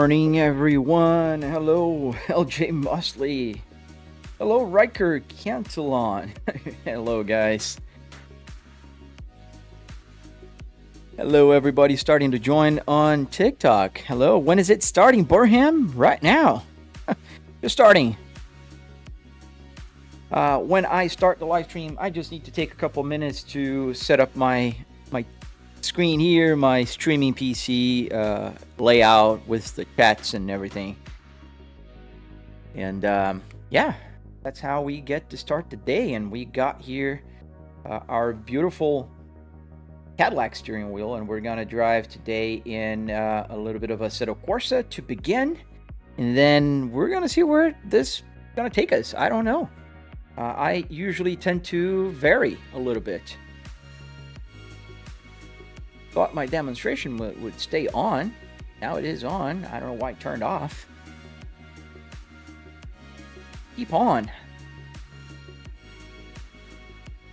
morning, everyone. Hello, LJ Mosley. Hello, Riker Cantillon. Hello, guys. Hello, everybody starting to join on TikTok. Hello, when is it starting, Burham? Right now. Just starting. When I start the live stream, I just need to take a couple minutes to set up my screen here, my streaming PC layout with the chats and everything. And yeah, that's how we get to start the day. And we got here our beautiful Cadillac steering wheel, and we're gonna drive today in a little bit of a Assetto Corsa to begin, and then we're gonna see where this is gonna take us. I don't know. I usually tend to vary a little bit. Thought my demonstration would stay on. Now it is on. I don't know why it turned off. Keep on.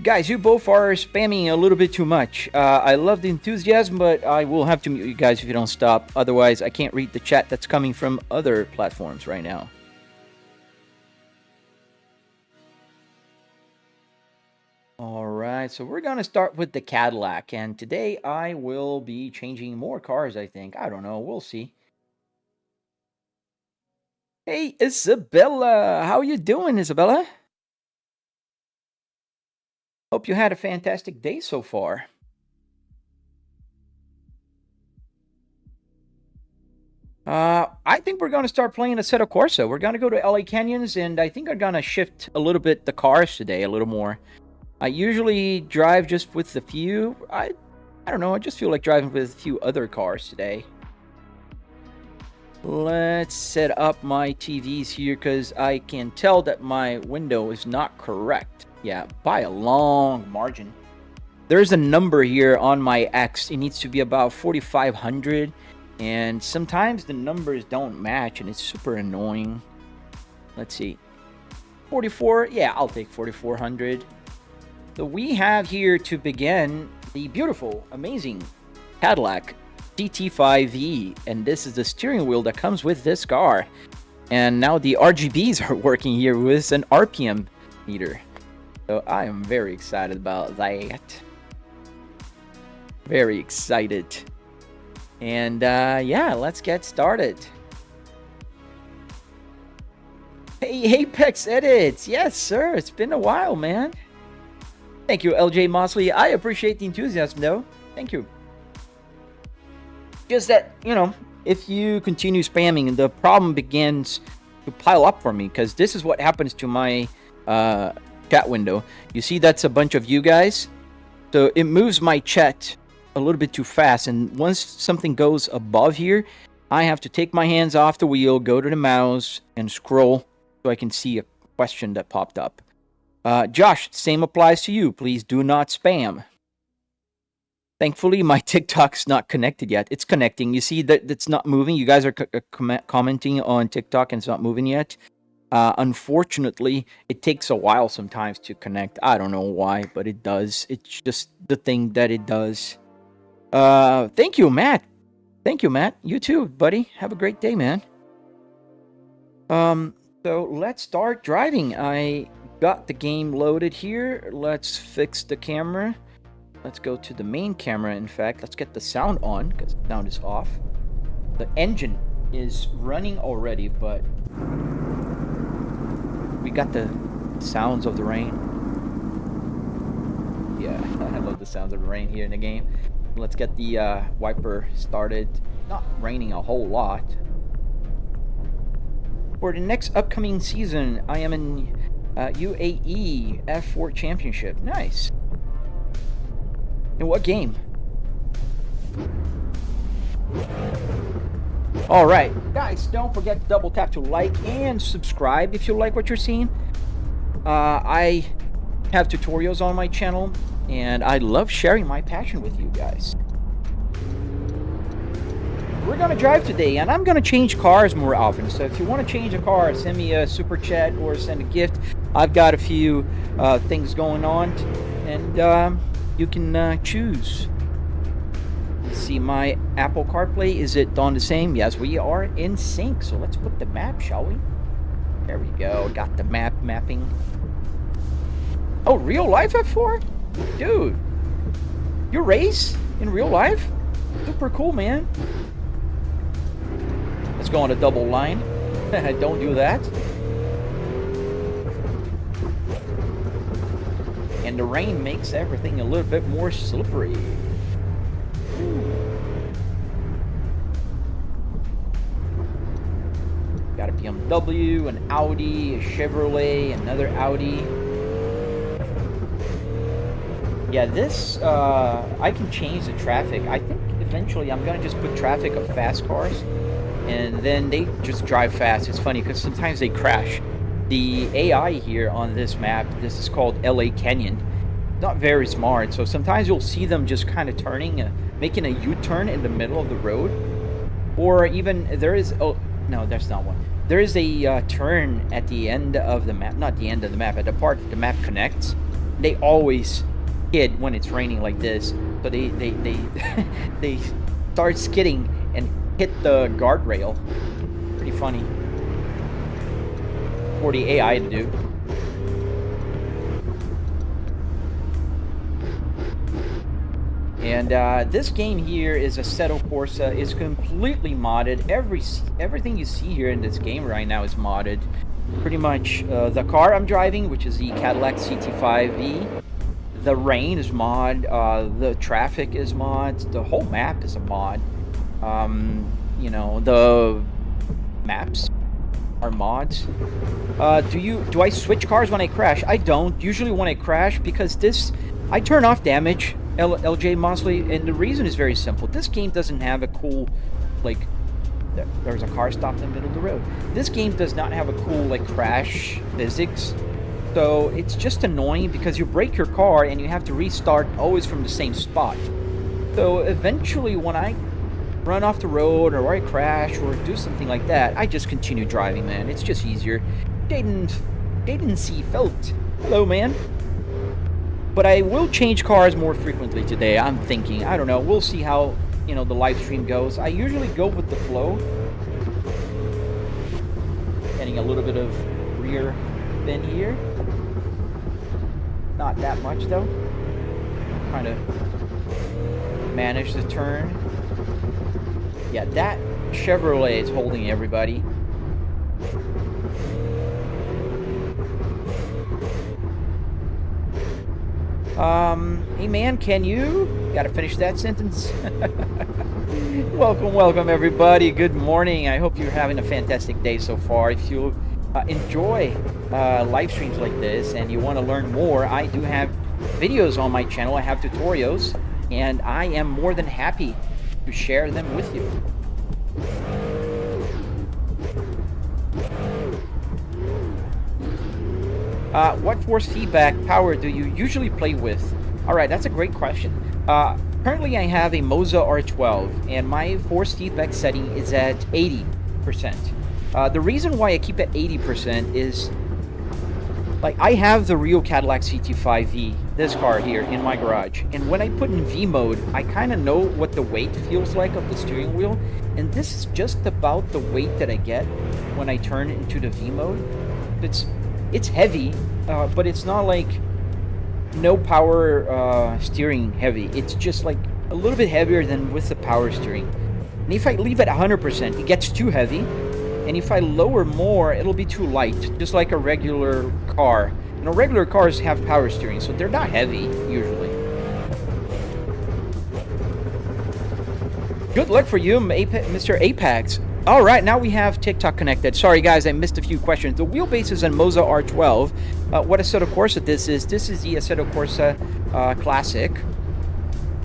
Guys, you both are spamming a little bit too much. I love the enthusiasm, but I will have to mute you guys if you don't stop. Otherwise, I can't read the chat that's coming from other platforms right now. Alright, so we're going to start with the Cadillac. And today I will be changing more cars, I think. I don't know. We'll see. Hey, Isabella. How you doing, Isabella? Hope you had a fantastic day so far. I think we're going to start playing Assetto Corsa. We're going to go to LA Canyons, and I think I'm going to shift a little bit the cars today, a little more. I usually drive just with a few. I don't know. I just feel like driving with a few other cars today. Let's set up my TVs here because I can tell that my window is not correct. Yeah, by a long margin. There's a number here on my X. It needs to be about 4,500. And sometimes the numbers don't match and it's super annoying. Let's see. 44. Yeah, I'll take 4,400. So we have here to begin the beautiful, amazing Cadillac GT5e. And this is the steering wheel that comes with this car. And now the RGBs are working here with an RPM meter. So I am very excited about that. Very excited. And yeah, let's get started. Hey, Apex Edits. Yes, sir. It's been a while, man. Thank you, LJ Mosley. I appreciate the enthusiasm, though. Thank you. Just that, you know, if you continue spamming, the problem begins to pile up for me, because this is what happens to my chat window. You see that's a bunch of you guys? So it moves my chat a little bit too fast, and once something goes above here, I have to take my hands off the wheel, go to the mouse, and scroll so I can see a question that popped up. Josh, same applies to you. Please do not spam. Thankfully, my TikTok's not connected yet. It's connecting. You see that it's not moving. You guys are commenting on TikTok and it's not moving yet. Unfortunately, it takes a while sometimes to connect. I don't know why, but it does. It's just the thing that it does. Thank you, Matt. Thank you, Matt. You too, buddy. Have a great day, man. So let's start driving. I got the game loaded here. Let's fix the camera. Let's go to the main camera. In fact, let's get the sound on because the sound is off. The engine is running already, but we got the sounds of the rain. Yeah, I love the sounds of the rain here in the game. Let's get the wiper started. Not raining a whole lot. For the next upcoming season, I am in UAE F4 Championship. Nice. In what game? Alright, guys, don't forget to double tap to like and subscribe if you like what you're seeing. I have tutorials on my channel, and I love sharing my passion with you guys. We're going to drive today, and I'm going to change cars more often. So if you want to change a car, send me a super chat or send a gift. I've got a few things going on, and you can choose. see my Apple CarPlay. Is it on the same? Yes, we are in sync. So let's put the map, shall we? There we go. Got the mapping. Oh, real life F4? Dude, you race in real life? Super cool, man. Let's go on a double line. Don't do that. And the rain makes everything a little bit more slippery. Got a BMW, an Audi, a Chevrolet, another Audi. Yeah, this, I can change the traffic. I think eventually I'm gonna just put traffic of fast cars, and then they just drive fast. It's funny because sometimes they crash. The AI here on this map, this is called LA Canyon, not very smart, so sometimes you'll see them just kind of turning, making a U-turn in the middle of the road, or even there is, oh no, that's not one. There is a turn at the end of the map, not the end of the map, at the part the map connects. They always skid when it's raining like this, so they they start skidding and hit the guardrail. Pretty funny for the AI to do. And this game here is Assetto Corsa. Is completely modded. Everything you see here in this game right now is modded. Pretty much the car I'm driving, which is the Cadillac CT5V. The rain is mod. The traffic is mod. The whole map is a mod. You know, the maps are mods. Do I switch cars when I crash? I don't. Usually when I crash, because I turn off damage, LJ Mosley, and the reason is very simple. This game doesn't have a cool, like, there's a car stopped in the middle of the road. This game does not have a cool, like, crash physics. So it's just annoying because you break your car and you have to restart always from the same spot. So eventually when I run off the road or I crash or do something like that, I just continue driving, man. It's just easier. Jaden C. Felt. Hello, man. But I will change cars more frequently today, I'm thinking. I don't know. We'll see how, you know, the live stream goes. I usually go with the flow. Getting a little bit of rear bend here. Not that much, though. Trying to manage the turn. Yeah, that Chevrolet is holding everybody. Hey man, can you? Gotta finish that sentence. Welcome everybody. Good morning. I hope you're having a fantastic day so far. If you enjoy live streams like this and you want to learn more, I do have videos on my channel. I have tutorials, and I am more than happy to share them with you. What force feedback power do you usually play with? Alright, that's a great question. Currently I have a Moza R12, and my force feedback setting is at 80%. The reason why I keep it 80% is, like, I have the real Cadillac CT5V, this car here, in my garage. And when I put in V mode, I kind of know what the weight feels like of the steering wheel. And this is just about the weight that I get when I turn into the V mode. It's heavy, but it's not like no power steering heavy. It's just like a little bit heavier than with the power steering. And if I leave it 100%, it gets too heavy. And if I lower more, it'll be too light, just like a regular car. You know, regular cars have power steering, so they're not heavy, usually. Good luck for you, Mr. Apex. All right, now we have TikTok connected. Sorry, guys, I missed a few questions. The wheelbase is on Moza R12. What Assetto Corsa this is the Assetto Corsa Classic.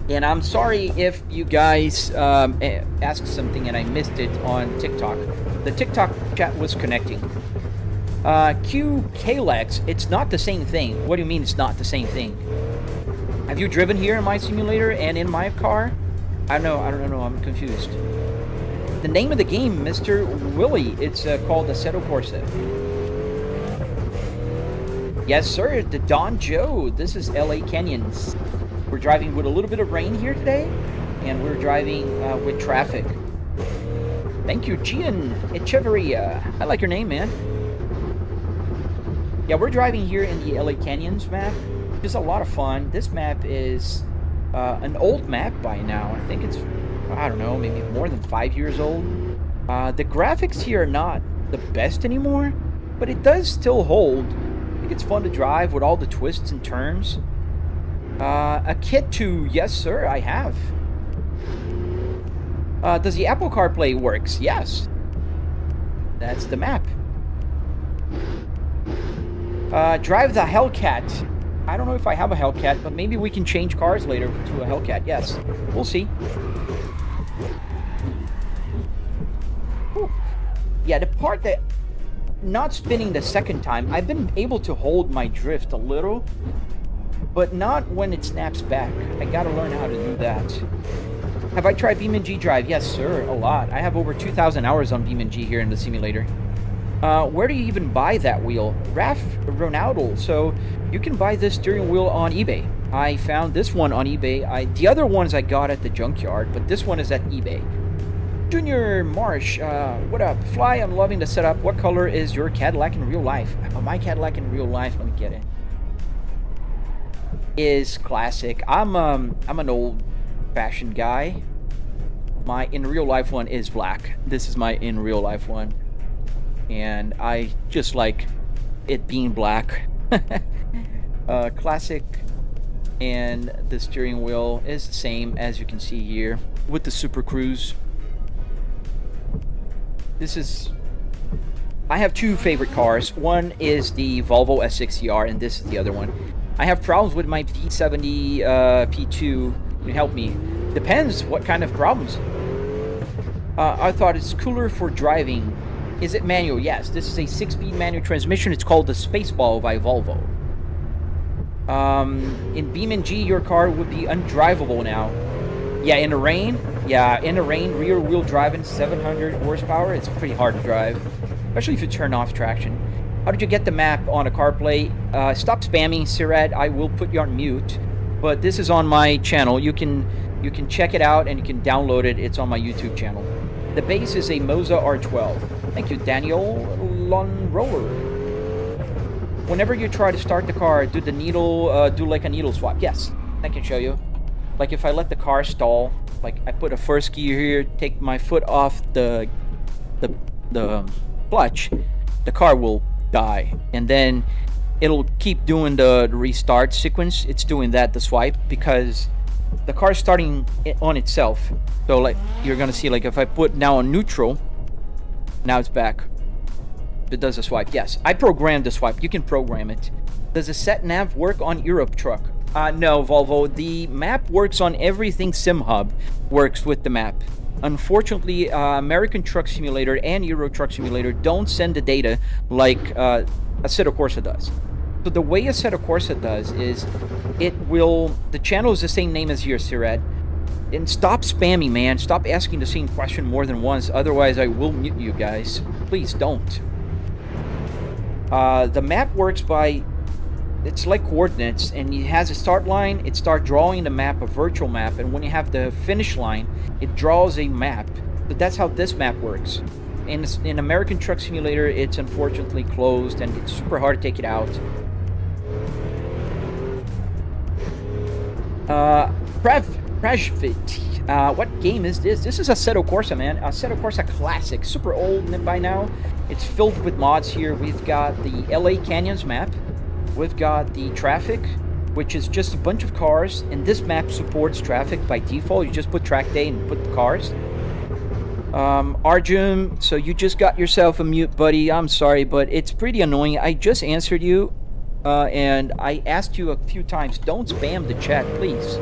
And I'm sorry if you guys asked something and I missed it on TikTok. The TikTok chat was connecting. QKlex, it's not the same thing. What do you mean it's not the same thing? Have you driven here in my simulator and in my car? I don't know, I'm confused. The name of the game, Mr. Willie, it's called Assetto Corsa. Yes, sir, the Don Joe. This is LA Canyons. We're driving with a little bit of rain here today, and we're driving with traffic. Thank you, Gian Echeverria. I like your name, man. Yeah, we're driving here in the LA Canyons map. It's a lot of fun. This map is an old map by now. I think it's, I don't know, maybe more than 5 years old. The graphics here are not the best anymore, but it does still hold. I think it's fun to drive with all the twists and turns. A kit to, yes sir, I have. Does the Apple CarPlay works? Yes. That's the map. Drive the Hellcat. I don't know if I have a Hellcat, but maybe we can change cars later to a Hellcat. Yes, we'll see. Ooh. Yeah, the part that not spinning the second time, I've been able to hold my drift a little, but not when it snaps back. I gotta learn how to do that. Have I tried BeamNG Drive? Yes, sir, a lot. I have over 2,000 hours on BeamNG here in the simulator. Where do you even buy that wheel? Raf Ronaldo. So you can buy this steering wheel on eBay. I found this one on eBay. The other ones I got at the Junkyard, but this one is at eBay. Junior Marsh, what up? Fly, I'm loving the setup. What color is your Cadillac in real life? My Cadillac in real life, let me get it. Is classic. I'm an old-fashioned guy. My in real life one is black. This is my in real life one. And I just like it being black. Classic. And the steering wheel is the same as you can see here with the Super Cruise. This is, I have two favorite cars. One is the Volvo S60R and this is the other one. I have problems with my P70 P2. Can you help me? Depends what kind of problems. I thought it's cooler for driving. Is it manual? Yes, this is a 6-speed manual transmission. It's called the Spaceball by Volvo. In BeamNG, your car would be undrivable now. Yeah, in the rain. Yeah, in the rain, rear-wheel driving, 700 horsepower. It's pretty hard to drive, especially if you turn off traction. How did you get the map on a CarPlay? Stop spamming, Sirat. I will put you on mute. But this is on my channel. You can check it out and you can download it. It's on my YouTube channel. The base is a Moza R12. Thank you, Daniel Lonrower. Whenever you try to start the car, do the needle, do like a needle swap. Yes, I can show you. Like if I let the car stall, like I put a first gear here, take my foot off the clutch, the car will die, and then it'll keep doing the restart sequence. It's doing that, the swipe, because the car's starting on itself. So like you're gonna see, like if I put now on neutral, now it's back. It does a swipe. Yes, I programmed the swipe. You can program it. Does the set nav work on Europe truck? No, Volvo. The map works on everything. SimHub works with the map. Unfortunately, American Truck Simulator and Euro Truck Simulator don't send the data like Assetto Corsa does. So the way Assetto Corsa does is it will... The channel is the same name as yours, Sirat. And stop spamming, man. Stop asking the same question more than once. Otherwise, I will mute you guys. Please don't. The map works by... It's like coordinates, and it has a start line. It starts drawing the map, a virtual map, and when you have the finish line, it draws a map. But that's how this map works. In American Truck Simulator, it's unfortunately closed, and it's super hard to take it out. Prajvit, what game is this? This is Assetto Corsa, man. Assetto Corsa Classic, super old by now. It's filled with mods here. We've got the LA Canyons map. We've got the traffic, which is just a bunch of cars, and this map supports traffic by default. You just put track day and put the cars. Arjun, so you just got yourself a mute, buddy. I'm sorry, but it's pretty annoying. I just answered you, and I asked you a few times, don't spam the chat, please.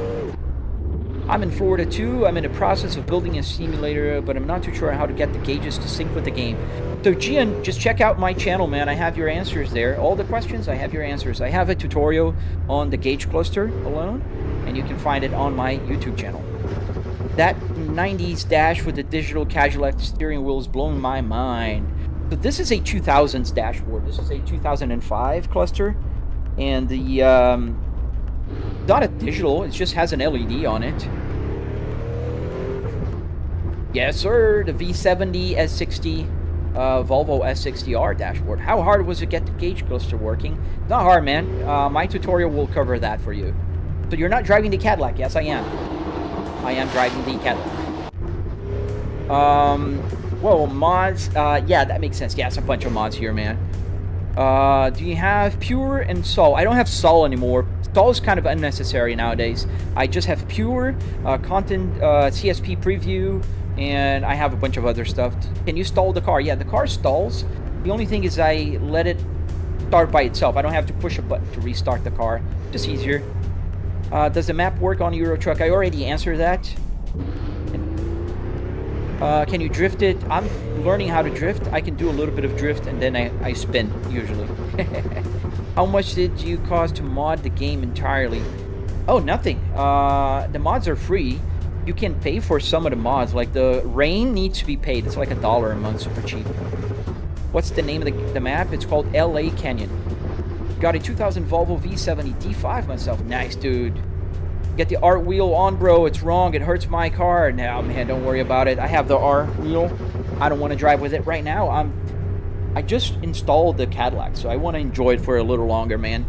I'm in Florida too. I'm in the process of building a simulator, but I'm not too sure how to get the gauges to sync with the game. So Gian, just check out my channel, man. I have your answers there. All the questions, I have your answers. I have a tutorial on the gauge cluster alone, and you can find it on my YouTube channel. That 90s dash with the digital Cadillac steering wheel is blowing my mind. So this is a 2000s dashboard. This is a 2005 cluster, and the not a digital, it just has an LED on it. Yes, sir. The V70 S60 Volvo S60R dashboard. How hard was it to get the gauge cluster working? Not hard, man. My tutorial will cover that for you. So you're not driving the Cadillac? Yes, I am. I am driving the Cadillac. Well, mods. Yeah, that makes sense. Yeah, it's a bunch of mods here, man. Do you have Pure and Sol? I don't have Sol anymore. Sol is kind of unnecessary nowadays. I just have Pure, Content, CSP Preview, and I have a bunch of other stuff. Can you stall the car? Yeah, the car stalls. The only thing is I let it start by itself. I don't have to push a button to restart the car. Just easier. Does the map work on Euro Truck? I already answered that. Can you drift it? I'm learning how to drift. I can do a little bit of drift and then I spin, usually. How much did you cost to mod the game entirely? Oh, nothing. The mods are free. You can pay for some of the mods. Like the rain needs to be paid. It's like $1 a month, super cheap. What's the name of the map? It's called LA Canyon. Got a 2000 Volvo V70 D5 myself. Nice, dude. Get the art wheel on, bro. It's wrong. It hurts my car. Now, man, don't worry about it. I have the art wheel. I don't want to drive with it right now. I just installed the Cadillac, so I want to enjoy it for a little longer, man.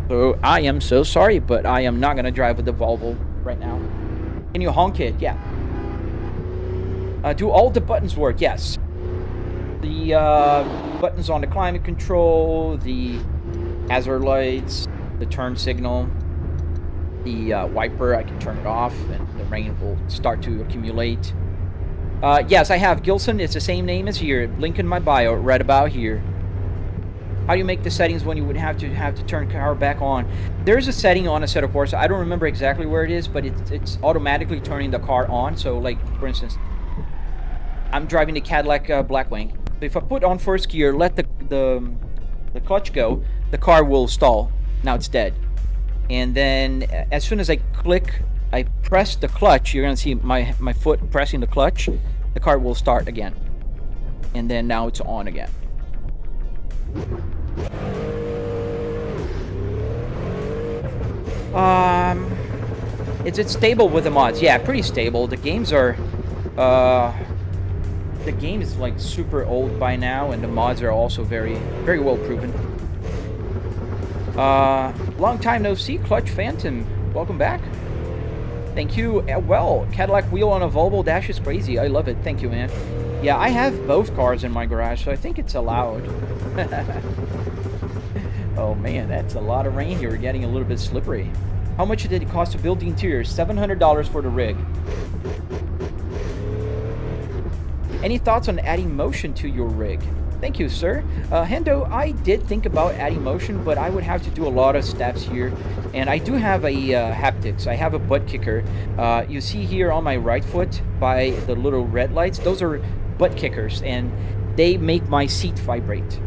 So I am so sorry, but I am not going to drive with the Volvo right now. Can you honk it? Yeah. Do all the buttons work? Yes. The buttons on the climate control, the hazard lights, the turn signal, the wiper, I can turn it off and the rain will start to accumulate. Yes, I have Gilson. It's the same name as here. Link in my bio, right about here. How do you make the settings when you would have to turn car back on? There's a setting on a set of course. I don't remember exactly where it is, but it's automatically turning the car on. So, like, for instance, I'm driving the Cadillac Blackwing. So if I put on first gear, let the clutch go, the car will stall. Now it's dead. And then as soon as I press the clutch, you're going to see my foot pressing the clutch. The car will start again. And then now it's on again. Is it stable with the mods? Yeah, pretty stable. The games are... the game is like super old by now, and the mods are also very, very well proven. Long time no see, Clutch Phantom. Welcome back. Thank you. Well, Cadillac wheel on a Volvo dash is crazy. I love it. Thank you, man. Yeah, I have both cars in my garage, so I think it's allowed. Oh man, that's a lot of rain here. We're getting a little bit slippery. How much did it cost to build the interior? $700 for the rig. Any thoughts on adding motion to your rig? Thank you, sir. Hendo, I did think about adding motion, but I would have to do a lot of steps here. And I do have a haptics. I have a Buttkicker. You see here on my right foot by the little red lights, those are Buttkickers, and they make my seat vibrate.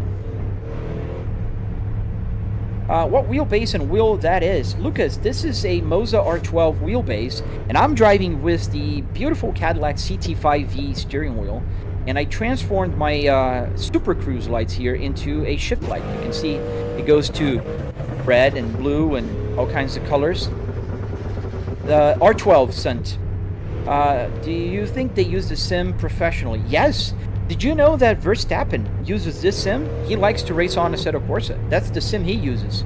What wheelbase and wheel that is? Lucas, this is a Moza R12 wheelbase, and I'm driving with the beautiful Cadillac CT5V steering wheel. And I transformed my Super Cruise lights here into a shift light. You can see it goes to red and blue and all kinds of colors. The R12 sent. Do you think they use the sim professionally? Yes. Did you know that Verstappen uses this sim? He likes to race on Assetto Corsa. That's the sim he uses.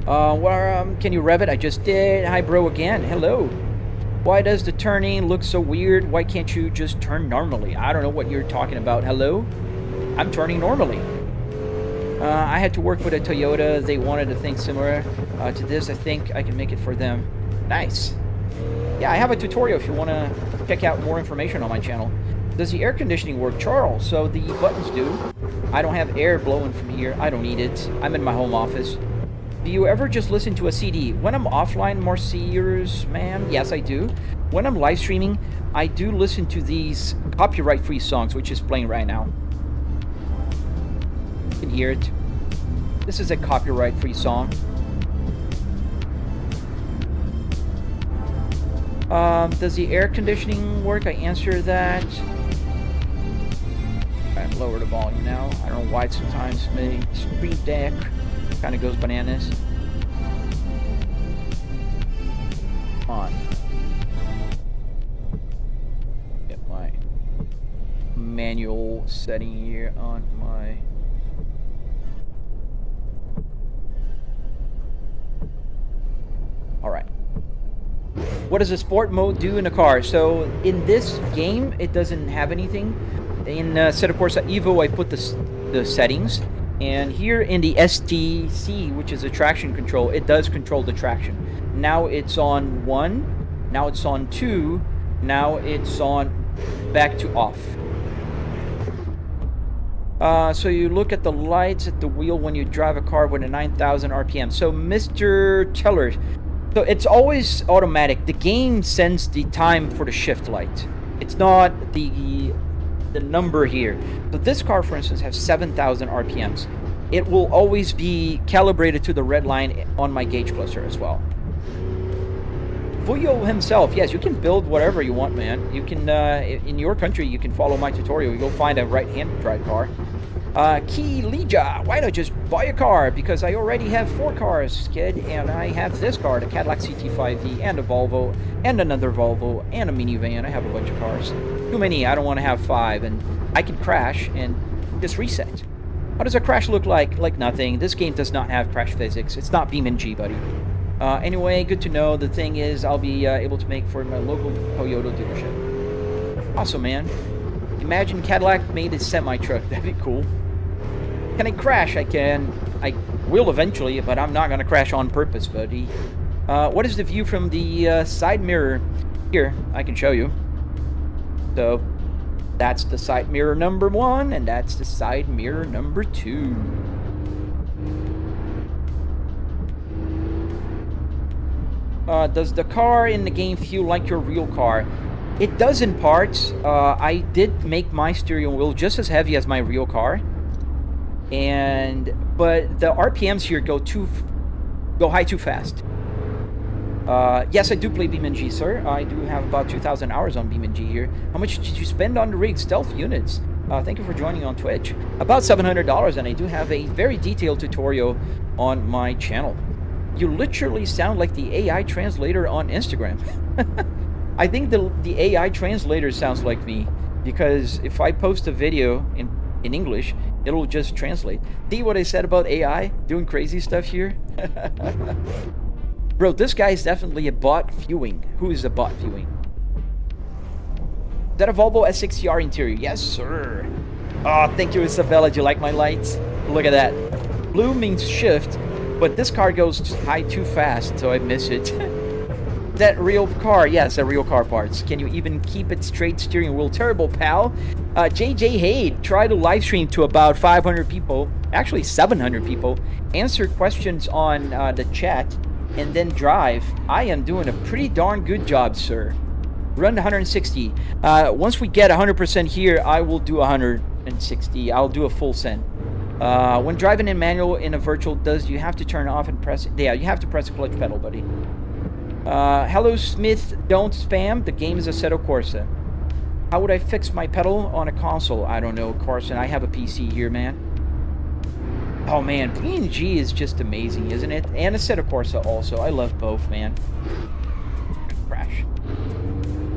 Can you rev it? I just did. Hi, bro, again. Hello. Why does the turning look so weird? Why can't you just turn normally? I don't know what you're talking about. Hello? I'm turning normally. I had to work with a Toyota. They wanted a thing similar to this. I think I can make it for them. Nice. Yeah, I have a tutorial if you want to check out more information on my channel. Does the air conditioning work? Charles, so the buttons do. I don't have air blowing from here. I don't need it. I'm in my home office. Do you ever just listen to a CD? When I'm offline, Marseillers, man, yes, I do. When I'm live streaming, I do listen to these copyright-free songs, which is playing right now. You can hear it. This is a copyright-free song. Does the air conditioning work? I answer that. Alright, lower the volume now. I don't know why sometimes my Stream Deck kind of goes bananas. On. manual setting here on my... Alright. What does the sport mode do in the car? So in this game, it doesn't have anything. In Assetto Corsa Evo, I put the settings. And here in the STC, which is the traction control, it does control the traction. Now it's on 1. Now it's on 2. Now it's on back to off. So you look at the lights at the wheel when you drive a car with a 9,000 RPM. So Mr. Teller, so it's always automatic. The game sends the time for the shift light. It's not the number here. So this car, for instance, has 7,000 RPMs. It will always be calibrated to the red line on my gauge cluster as well. Vuyo himself, yes, you can build whatever you want, man. You can, in your country, you can follow my tutorial. You'll find a right-hand drive car. Key Lija, why not just buy a car? Because I already have 4 cars, kid, and I have this car, the Cadillac CT5V, and a Volvo, and another Volvo, and a minivan. I have a bunch of cars. Too many, I don't want to have 5, and I can crash and just reset. How does a crash look like? Like nothing. This game does not have crash physics. It's not BeamNG, buddy. Anyway, good to know. The thing is, I'll be able to make for my local Toyota dealership. Awesome, man. Imagine Cadillac made a semi-truck. That'd be cool. Can I crash? I can. I will eventually, but I'm not going to crash on purpose, buddy. What is the view from the side mirror? Here, I can show you. So, that's the side mirror number 1, and that's the side mirror number 2. Does the car in the game feel like your real car? It does in parts. I did make my steering wheel just as heavy as my real car. But the RPMs here go high too fast. Yes, I do play BeamNG, sir. I do have about 2,000 hours on BeamNG here. How much did you spend on the rig stealth units? Thank you for joining on Twitch. About $700, and I do have a very detailed tutorial on my channel. You literally sound like the AI translator on Instagram. I think the AI translator sounds like me, because if I post a video in English, it'll just translate. See what I said about AI doing crazy stuff here? Bro, this guy is definitely a bot viewing. Who is a bot viewing? Is that a Volvo S60R interior? Yes, sir. Oh, thank you, Isabella. Do you like my lights? Look at that. Blue means shift, but this car goes high too fast, so I miss it. That real car? Yes, a real car parts. Can you even keep it straight steering wheel? Terrible, pal. JJ Hayde, try to live stream to about 500 people, actually 700 people, answer questions on the chat, and then drive. I am doing a pretty darn good job, sir. Run 160. Once we get 100% here, I will do 160. I'll do a full send. When driving in manual in a virtual, you have to turn off and press it? Yeah, you have to press the clutch pedal, buddy. Hello, Smith. Don't spam. The game is Assetto Corsa. How would I fix my pedal on a console? I don't know, Carson. I have a PC here, man. Oh, man. PNG is just amazing, isn't it? And Assetto Corsa also. I love both, man. Crash.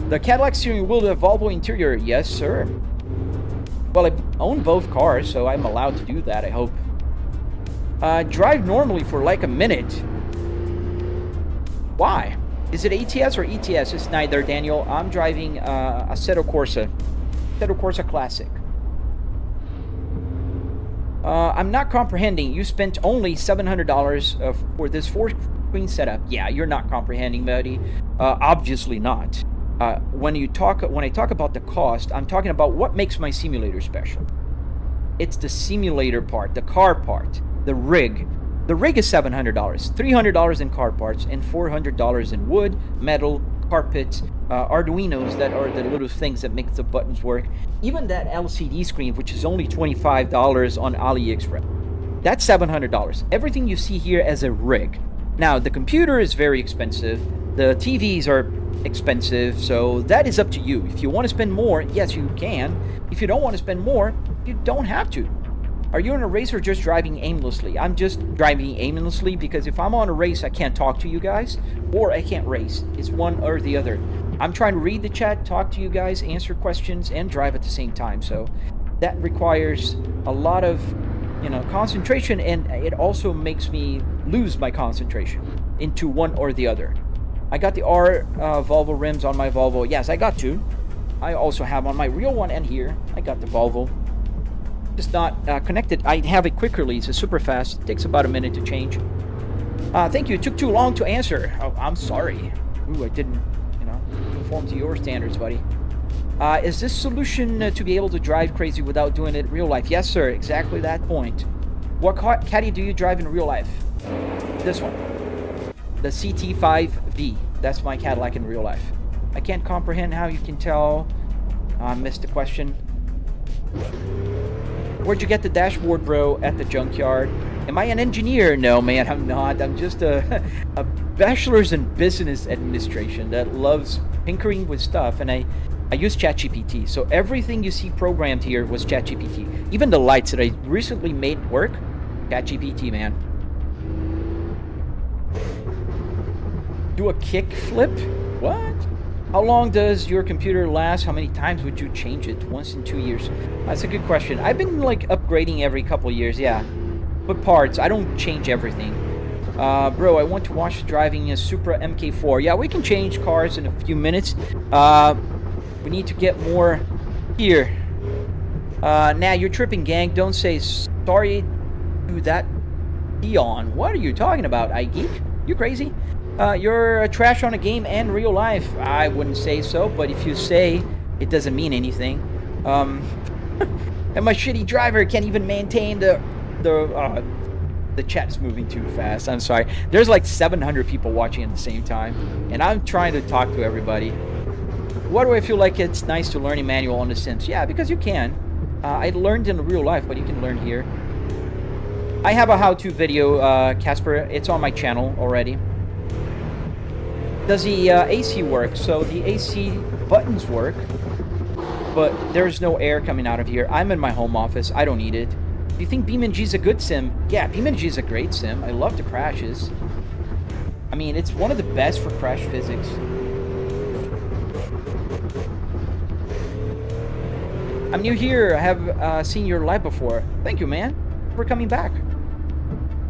The Cadillac steering wheel, the Volvo interior. Yes, sir. Well, I own both cars, so I'm allowed to do that, I hope. Drive normally for like a minute. Why? Is it ATS or ETS? It's neither, Daniel. I'm driving Assetto Corsa. Assetto Corsa Classic. I'm not comprehending. You spent only $700 for this 4-screen setup. Yeah, you're not comprehending, buddy. Obviously not. When I talk about the cost, I'm talking about what makes my simulator special. It's the simulator part, the car part, the rig. The rig is $700, $300 in car parts, and $400 in wood, metal, carpet, arduinos that are the little things that make the buttons work. Even that LCD screen, which is only $25 on AliExpress. That's $700. Everything you see here as a rig. Now, the computer is very expensive. The TVs are expensive, so that is up to you. If you want to spend more, yes, you can. If you don't want to spend more, you don't have to. Are you in a race or just driving aimlessly? I'm just driving aimlessly because if I'm on a race, I can't talk to you guys, or I can't race. It's one or the other. I'm trying to read the chat, talk to you guys, answer questions, and drive at the same time. So that requires a lot of, concentration, and it also makes me lose my concentration into one or the other. I got the R Volvo rims on my Volvo. Yes, I got two. I also have on my real one, and here I got the Volvo. Just not connected. I have a quick release. It's super fast. It takes about a minute to change. Thank you. It took too long to answer. Oh, I'm sorry. Ooh, I didn't, conform to your standards, buddy. Is this solution to be able to drive crazy without doing it in real life? Yes, sir. Exactly that point. What caddy do you drive in real life? This one. The CT5V. That's my Cadillac in real life. I can't comprehend how you can tell. I missed the question. Where'd you get the dashboard, bro? At the junkyard. Am I an engineer? No, man, I'm not. I'm just a bachelor's in business administration that loves tinkering with stuff, and I use ChatGPT. So everything you see programmed here was ChatGPT. Even the lights that I recently made work, ChatGPT, man. Do a kick flip? What? How long does your computer last? How many times would you change it? Once in 2 years? That's a good question. I've been like upgrading every couple of years, yeah. But parts, I don't change everything. Bro, I want to watch driving a Supra MK4. Yeah, we can change cars in a few minutes. We need to get more here. Nah, you're tripping, gang. Don't say sorry to that peon. What are you talking about, iGeek? You crazy? You're trash on a game and real life. I wouldn't say so, but if you say, it doesn't mean anything. And my shitty driver can't even maintain the chat's moving too fast. I'm sorry. There's like 700 people watching at the same time, and I'm trying to talk to everybody. Why do I feel like it's nice to learn a manual on The Sims? Yeah, because you can. I learned in real life, but you can learn here. I have a how-to video, Casper. It's on my channel already. Does the AC work? So the AC buttons work, but there's no air coming out of here. I'm in my home office. I don't need it. Do you think BeamNG's a good sim? Yeah, BeamNG's a great sim. I love the crashes. I mean, it's one of the best for crash physics. I'm new here. I have seen your live before. Thank you, man, for coming back.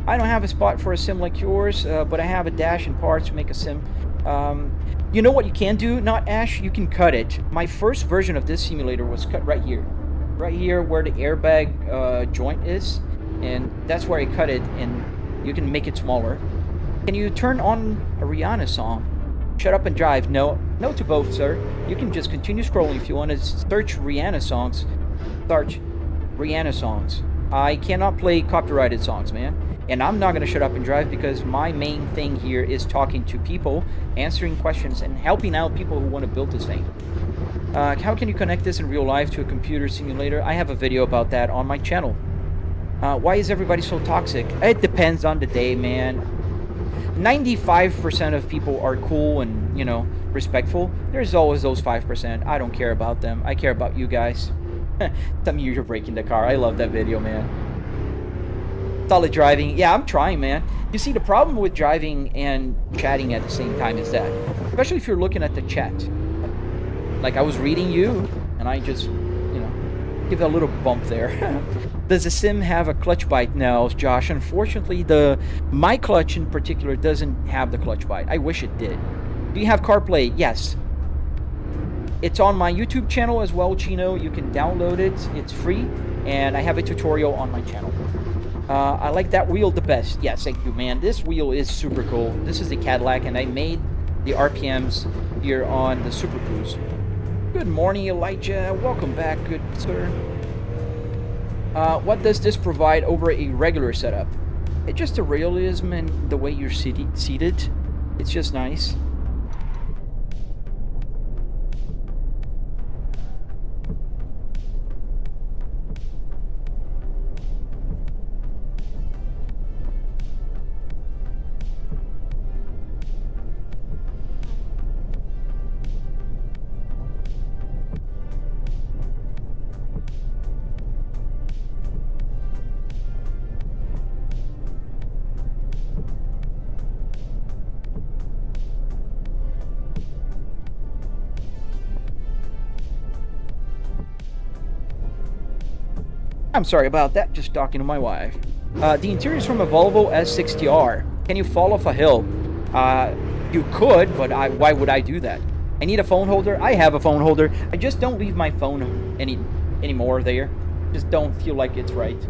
I don't have a spot for a sim like yours, but I have a dash and parts to make a sim. You know what you can do? Not Ash, you can cut it. My first version of this simulator was cut right here. Right here where the airbag joint is. And that's where I cut it, and you can make it smaller. Can you turn on a Rihanna song? Shut up and drive. No. No to both, sir. You can just continue scrolling if you want to search Rihanna songs. Search Rihanna songs. I cannot play copyrighted songs, man. And I'm not going to shut up and drive because my main thing here is talking to people, answering questions, and helping out people who want to build this thing. How can you connect this in real life to a computer simulator? I have a video about that on my channel. Why is everybody so toxic? It depends on the day, man. 95% of people are cool and, respectful. There's always those 5%. I don't care about them. I care about you guys. Tell me you're breaking the car. I love that video, man. Solid driving. Yeah, I'm trying, man. You see, the problem with driving and chatting at the same time is that, especially if you're looking at the chat, like I was reading you, and I just, give a little bump there. Does the sim have a clutch bite? No, Josh. Unfortunately, my clutch in particular doesn't have the clutch bite. I wish it did. Do you have CarPlay? Yes. It's on my YouTube channel as well, Chino. You can download it. It's free, and I have a tutorial on my channel. I like that wheel the best. Yes, thank you, man. This wheel is super cool. This is the Cadillac, and I made the RPMs here on the Super Cruise. Good morning, Elijah. Welcome back, good sir. What does this provide over a regular setup? It's just a realism in the way you're seated. It's just nice. I'm sorry about that. Just talking to my wife. The interior is from a Volvo S60R. Can you fall off a hill? You could, but why would I do that? I need a phone holder. I have a phone holder. I just don't leave my phone anymore there. Just don't feel like it's right.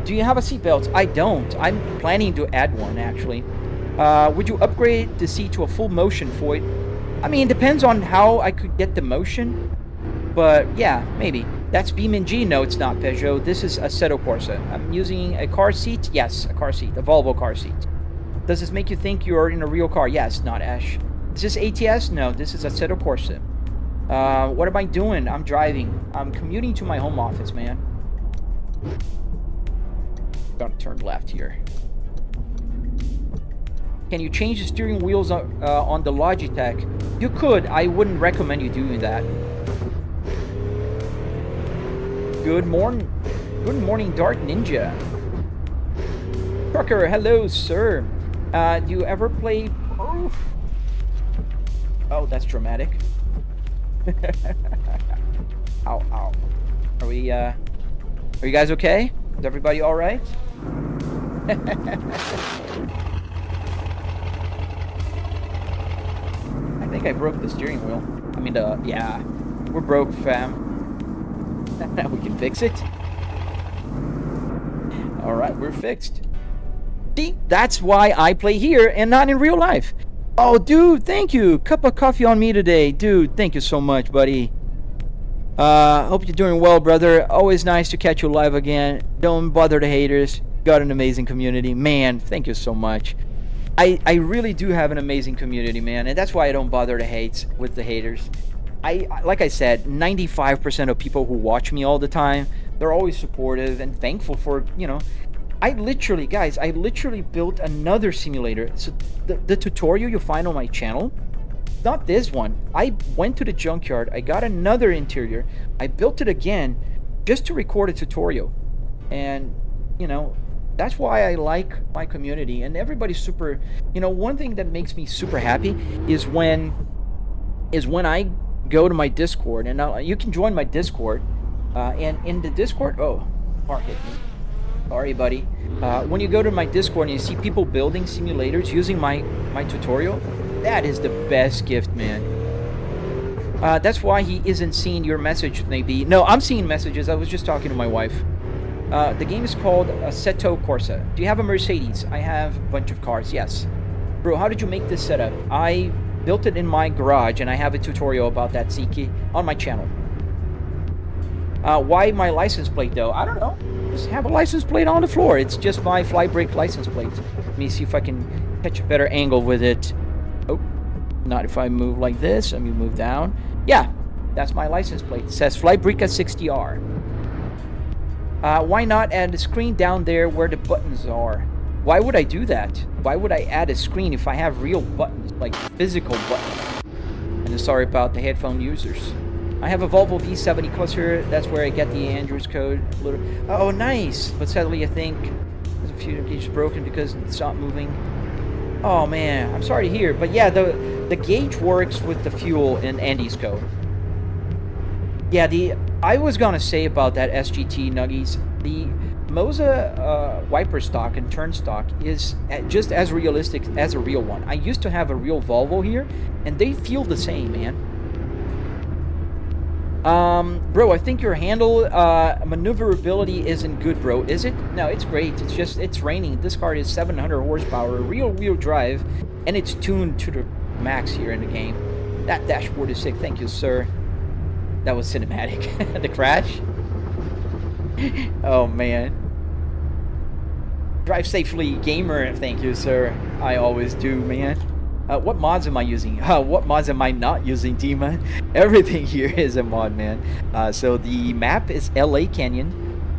Do you have a seatbelt? I don't. I'm planning to add one, actually. Would you upgrade the seat to a full motion for it? I mean, it depends on how I could get the motion. But yeah, maybe. That's BeamNG. No, it's not Peugeot. This is Assetto Corsa. I'm using a car seat. Yes, a car seat. A Volvo car seat. Does this make you think you're in a real car? Yes, not Ash. Is this ATS? No, this is Assetto Corsa. What am I doing? I'm driving. I'm commuting to my home office, man. Gotta turn left here. Can you change the steering wheels on the Logitech? You could. I wouldn't recommend you doing that. Good morning, Dark Ninja. Trucker, hello, sir. Do you ever play Proof? Oh, that's dramatic. Ow, ow. Are you guys okay? Is everybody all right? I think I broke the steering wheel. I mean, yeah, we're broke, fam. We can fix it. All right, we're fixed. See, that's why I play here and not in real life. Oh, dude, thank you. Cup of coffee on me today. Dude, thank you so much, buddy. Hope you're doing well, brother. Always nice to catch you live again. Don't bother the haters. Got an amazing community. Man, thank you so much. I really do have an amazing community, man. And that's why I don't bother the hates with the haters. Like I said, 95% of people who watch me all the time, they're always supportive and thankful for, you know, I literally built another simulator. So the tutorial you find on my channel, not this one. I went to the junkyard, I got another interior, I built it again just to record a tutorial. And, you know, that's why I like my community. And everybody's super, you know, one thing that makes me super happy is when I go to my Discord, and now you can join my Discord, and in the Discord, oh, car hit me. Sorry, buddy. When you go to my Discord and you see people building simulators using my tutorial, that is the best gift, man. That's why he isn't seeing your message, maybe. No, I'm seeing messages. I was just talking to my wife. The game is called Assetto Corsa. Do you have a Mercedes? I have a bunch of cars, yes. Bro, how did you make this setup? I built it in my garage, and I have a tutorial about that, Siki, on my channel. Why my license plate, though? I don't know. Just have a license plate on the floor. It's just my Flybrick license plate. Let me see if I can catch a better angle with it. Oh, not if I move like this. Let me move down. Yeah, that's my license plate. It says Flybrick S60R. Why not add a screen down there where the buttons are? Why would I do that? Why would I add a screen if I have real buttons, like physical buttons? And sorry about the headphone users. I have a Volvo V70 cluster. That's where I get the Android's code. Oh, nice. But sadly, I think there's a few gauges broken because it's not moving. Oh man, I'm sorry to hear. But yeah, the gauge works with the fuel in Andy's code. Yeah, I was gonna say about that SGT Nuggies. The Moza wiper stock and turn stock is just as realistic as a real one. I used to have a real Volvo here, and they feel the same, man. Bro, I think your handle maneuverability isn't good, bro. Is it? No, it's great. It's just, it's raining. This car is 700 horsepower, real wheel drive, and it's tuned to the max here in the game. That dashboard is sick. Thank you, sir. That was cinematic. The crash? Oh, man. Drive safely, gamer. Thank you, sir. I always do, man. What mods am I using? What mods am I not using, Dima? Everything here is a mod, man. So the map is LA Canyon.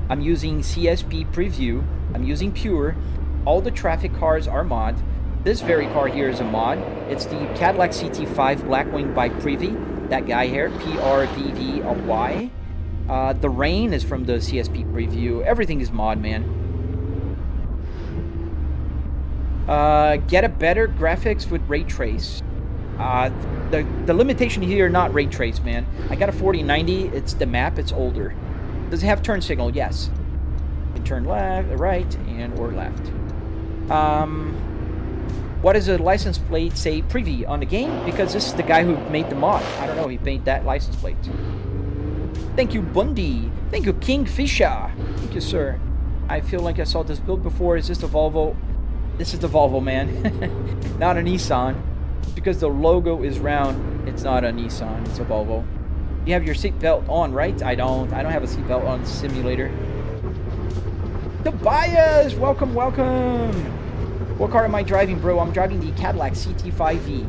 I'm using CSP Preview. I'm using Pure. All the traffic cars are mod. This very car here is a mod. It's the Cadillac CT5 Blackwing by Prevy. That guy here, PRVVY. The rain is from the CSP Preview. Everything is mod, man. Get a better graphics with ray trace. The limitation here, not ray trace, man. I got a 4090. It's the map. It's older. Does it have turn signal? Yes. You can turn left, right, and or left. What does the license plate say preview on the game? Because this is the guy who made the mod. I don't know, he made that license plate. Thank you, Bundy. Thank you, Kingfisher. Thank you, sir. I feel like I saw this build before. Is this the Volvo? This is the Volvo, man. Not a Nissan. Because the logo is round, it's not a Nissan, it's a Volvo. You have your seatbelt on, right? I don't have a seatbelt on simulator. Tobias, welcome, welcome. What car am I driving, bro? I'm driving the Cadillac CT5V.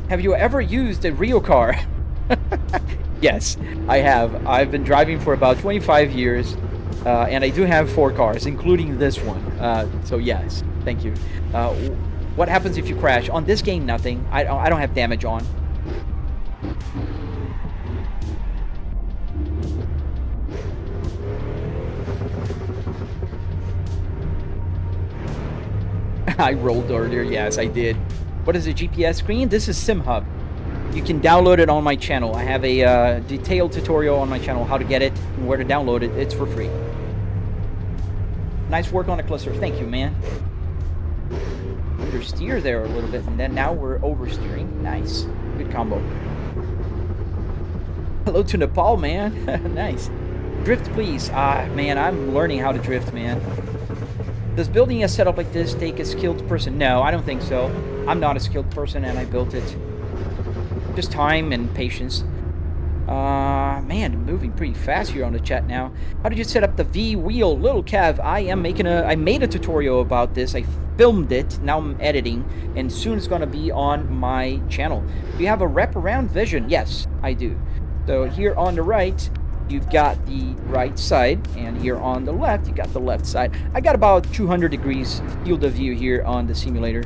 Have you ever used a real car? Yes, I have. I've been driving for about 25 years, and I do have 4 cars, including this one. So yes, thank you. What happens if you crash? On this game, nothing. I don't have damage on. I rolled earlier. Yes, I did. What is a GPS screen? This is SimHub. You can download it on my channel. I have a detailed tutorial on my channel how to get it and where to download it. It's for free. Nice work on the cluster. Thank you, man. Understeer there a little bit, and then now we're oversteering. Nice. Good combo. Hello to Nepal, man. Nice. Drift, please. Man, I'm learning how to drift, man. Does building a setup like this take a skilled person? No, I don't think so. I'm not a skilled person, and I built it. Just time and patience. Man, moving pretty fast here on the chat now. How did you set up the V wheel? Little Kev, I made a tutorial about this. I filmed it. Now I'm editing, and soon it's going to be on my channel. Do you have a wraparound vision? Yes, I do. So here on the right, you've got the right side, and here on the left, you got the left side. I got about 200 degrees field of view here on the simulator.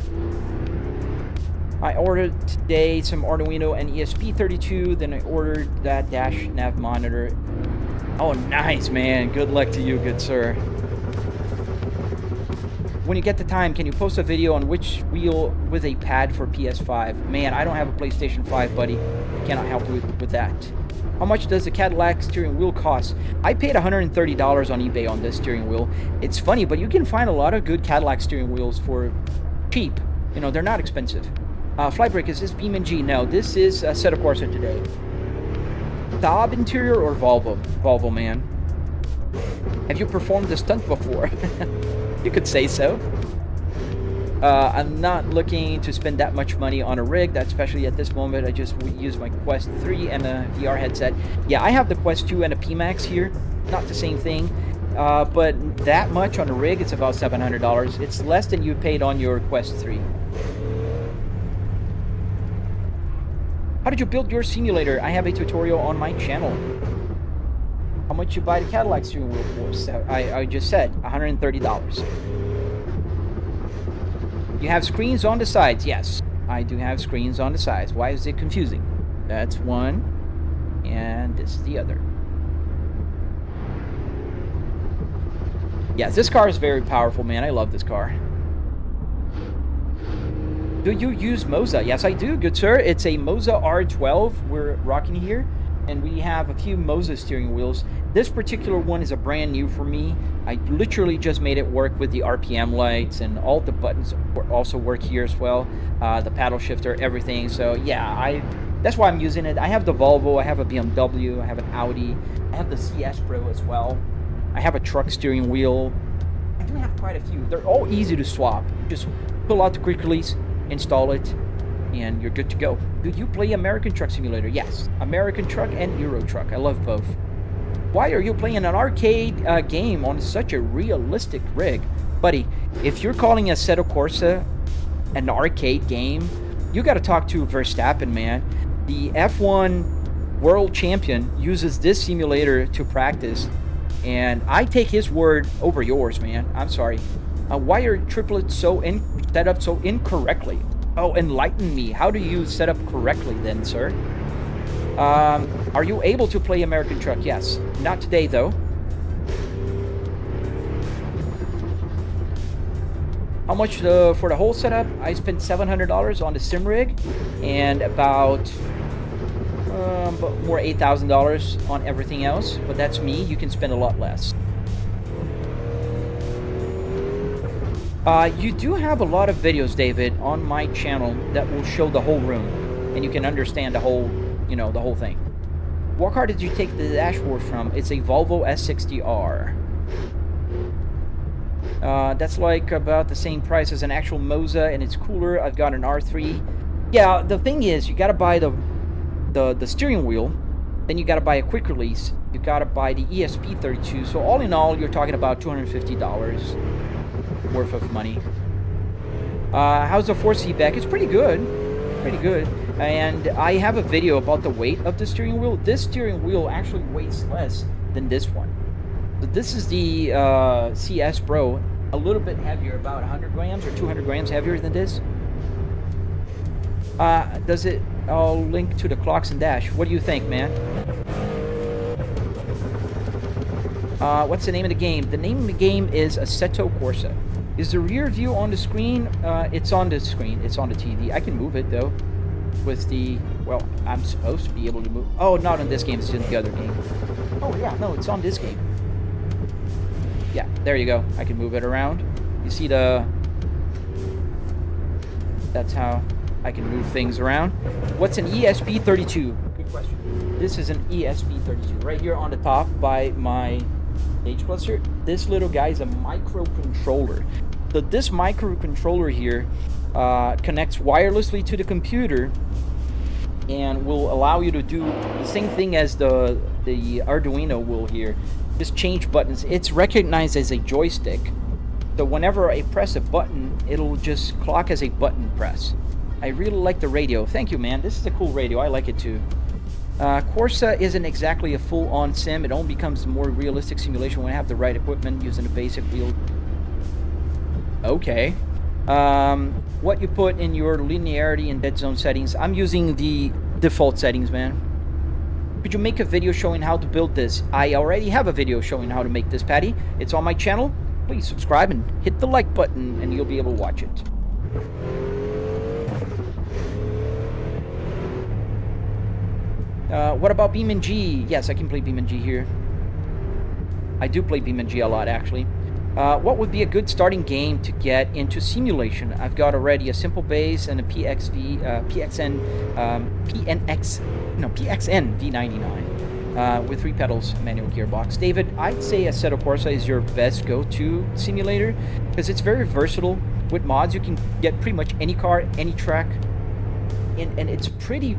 I ordered today some Arduino and ESP32, then I ordered that dash nav monitor. Oh, nice, man. Good luck to you, good sir. When you get the time, can you post a video on which wheel with a pad for PS5? Man, I don't have a PlayStation 5, buddy. I cannot help you with that. How much does the Cadillac steering wheel cost? I paid $130 on eBay on this steering wheel. It's funny, but you can find a lot of good Cadillac steering wheels for cheap. You know, they're not expensive. Flybrick, is this BeamNG? No, this is Assetto Corsa today. Saab interior or Volvo? Volvo, man. Have you performed a stunt before? You could say so. I'm not looking to spend that much money on a rig, that especially at this moment. I just use my Quest 3 and a VR headset. Yeah, I have the Quest 2 and a PMax here. Not the same thing. But that much on a rig, it's about $700. It's less than you paid on your Quest 3. How did you build your simulator? I have a tutorial on my channel. How much you buy the Cadillac steering wheel for? So I just said $130. You have screens on the sides. Yes, I do have screens on the sides. Why is it confusing? That's one, and this is the other. Yes, this car is very powerful, man. I love this car. Do you use Moza? Yes, I do, good sir. It's a Moza R12 we're rocking here, and we have a few Moza steering wheels. This particular one is a brand new for me. I literally just made it work with the RPM lights, and all the buttons also work here as well. The paddle shifter, everything. So yeah, that's why I'm using it. I have the Volvo, I have a BMW, I have an Audi, I have the CS Pro as well. I have a truck steering wheel. I do have quite a few. They're all easy to swap. Just pull out the quick release, install it, and you're good to go. Do you play American Truck Simulator? Yes, American Truck and Euro Truck. I love both. Why are you playing an arcade game on such a realistic rig? Buddy, if you're calling Assetto Corsa an arcade game, you got to talk to Verstappen, man. The F1 world champion uses this simulator to practice, and I take his word over yours, man. I'm sorry. Why are triplets set up so incorrectly? Oh, enlighten me. How do you set up correctly then, sir? Are you able to play American Truck? Yes. Not today, though. How much for the whole setup? I spent $700 on the sim rig, and about but more $8,000 on everything else. But that's me. You can spend a lot less. You do have a lot of videos, David, on my channel that will show the whole room, and you can understand the whole, you know, the whole thing. What car did you take the dashboard from? It's a Volvo S60R. That's like about the same price as an actual Moza, and it's cooler. I've got an R3. Yeah, the thing is, you gotta buy the steering wheel, then you gotta buy a quick release. You gotta buy the ESP32. So all in all, you're talking about $250 worth of money. How's the force feedback? It's pretty good. Pretty good. And I have a video about the weight of the steering wheel. This steering wheel actually weighs less than this one. So this is the CS Pro, a little bit heavier, about 100 grams or 200 grams heavier than this. Does it all link to the clocks and dash? What do you think, man? What's the name of the game? The name of the game is Assetto Corsa. Is the rear view on the screen? It's on the screen. It's on the TV. I can move it, though. With the... Well, I'm supposed to be able to move... Oh, not on this game. It's in the other game. Oh, yeah. No, it's on this game. Yeah, there you go. I can move it around. You see the... That's how I can move things around. What's an ESP32? Good question. This is an ESP32. Right here on the top by my gauge cluster. This little guy is a microcontroller. So this microcontroller here connects wirelessly to the computer and will allow you to do the same thing as the Arduino will here. Just change buttons. It's recognized as a joystick. So whenever I press a button, it'll just clock as a button press. I really like the radio. Thank you, man. This is a cool radio. I like it too. Corsa isn't exactly a full-on sim. It only becomes a more realistic simulation when I have the right equipment using a basic wheel. Okay. What you put in your linearity and dead zone settings? I'm using the default settings, man. Could you make a video showing how to build this? I already have a video showing how to make this, Patty. It's on my channel. Please subscribe and hit the like button and you'll be able to watch it. What about BeamNG? Yes, I can play BeamNG here. I do play BeamNG a lot, actually. What would be a good starting game to get into simulation? I've got already a simple base and a PXN V99 with 3 pedals, manual gearbox. David, I'd say Assetto Corsa is your best go-to simulator because it's very versatile. With mods, you can get pretty much any car, any track, and it's pretty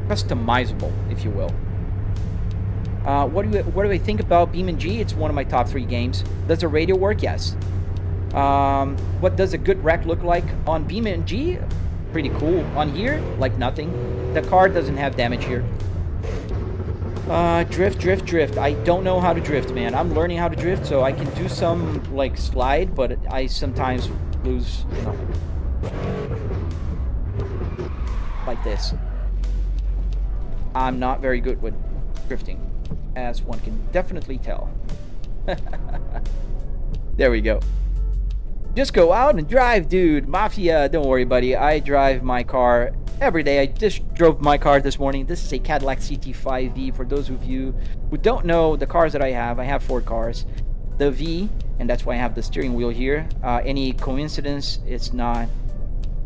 customizable, if you will. What do I think about BeamNG? It's one of my top 3 games. Does the radio work? Yes. What does a good wreck look like on BeamNG? Pretty cool. On here, like nothing. The car doesn't have damage here. Drift. I don't know how to drift, man. I'm learning how to drift, so I can do some, like, slide, but I sometimes lose, you know, like this. I'm not very good with drifting, as one can definitely tell. There we go. Just go out and drive, dude. Mafia, don't worry, buddy. I drive my car every day. I just drove my car this morning. This is a Cadillac CT5V. For those of you who don't know the cars that I have 4 cars. The V, and that's why I have the steering wheel here. Any coincidence, it's not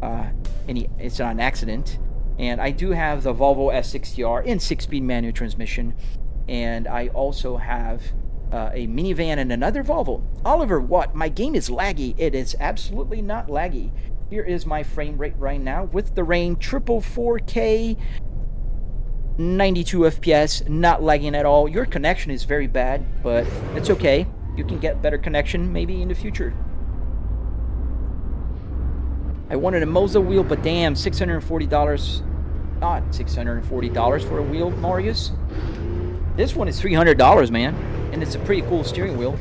an accident. And I do have the Volvo S60R in 6-speed manual transmission. And I also have a minivan and another Volvo. Oliver, what? My game is laggy. It is absolutely not laggy. Here is my frame rate right now with the rain. Triple 4K, 92 FPS, not lagging at all. Your connection is very bad, but it's okay. You can get better connection maybe in the future. I wanted a Moza wheel, but damn, $640. Not $640 for a wheel, Marius. This one is $300, man. And it's a pretty cool steering wheel.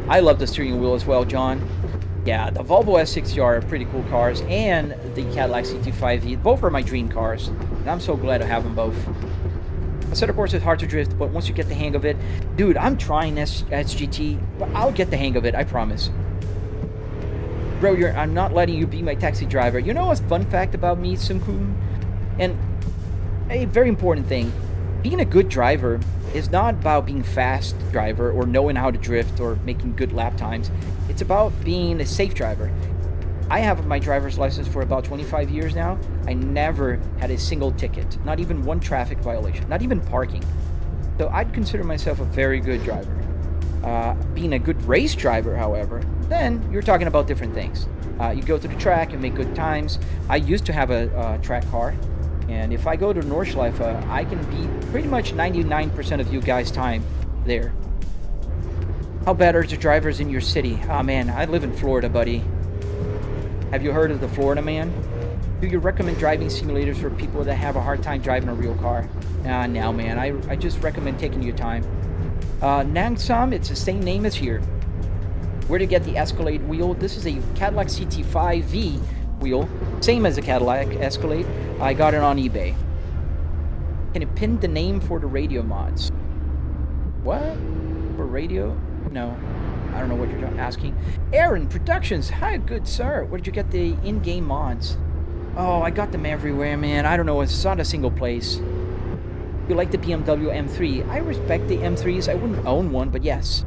I love the steering wheel as well, John. Yeah, the Volvo S60R are pretty cool cars. And the Cadillac CT5V. Both are my dream cars. And I'm so glad to have them both. Assetto Corsa is hard to drift, but once you get the hang of it... Dude, I'm trying SGT, but I'll get the hang of it, I promise. Bro, I'm not letting you be my taxi driver. You know a fun fact about me, Simkun? And a very important thing, being a good driver is not about being fast driver or knowing how to drift or making good lap times. It's about being a safe driver. I have my driver's license for about 25 years now. I never had a single ticket, not even one traffic violation, not even parking. So I'd consider myself a very good driver. Being a good race driver, however, then you're talking about different things. You go to the track and make good times. I used to have a track car, and if I go to Nordschleife, I can beat pretty much 99% of you guys' time there. How bad are the drivers in your city? Oh man, I live in Florida, buddy. Have you heard of the Florida man? Do you recommend driving simulators for people that have a hard time driving a real car? No, man. I just recommend taking your time. Nangsam, it's the same name as here. Where to get the Escalade wheel? This is a Cadillac CT5V wheel, same as a Cadillac Escalade. I got it on eBay. Can you pin the name for the radio mods? What? For radio? No. I don't know what you're asking. Aaron Productions. Hi, good sir. Where did you get the in-game mods? Oh, I got them everywhere, man. I don't know. It's not a single place. You like the BMW M3? I respect the M3s. I wouldn't own one, but yes.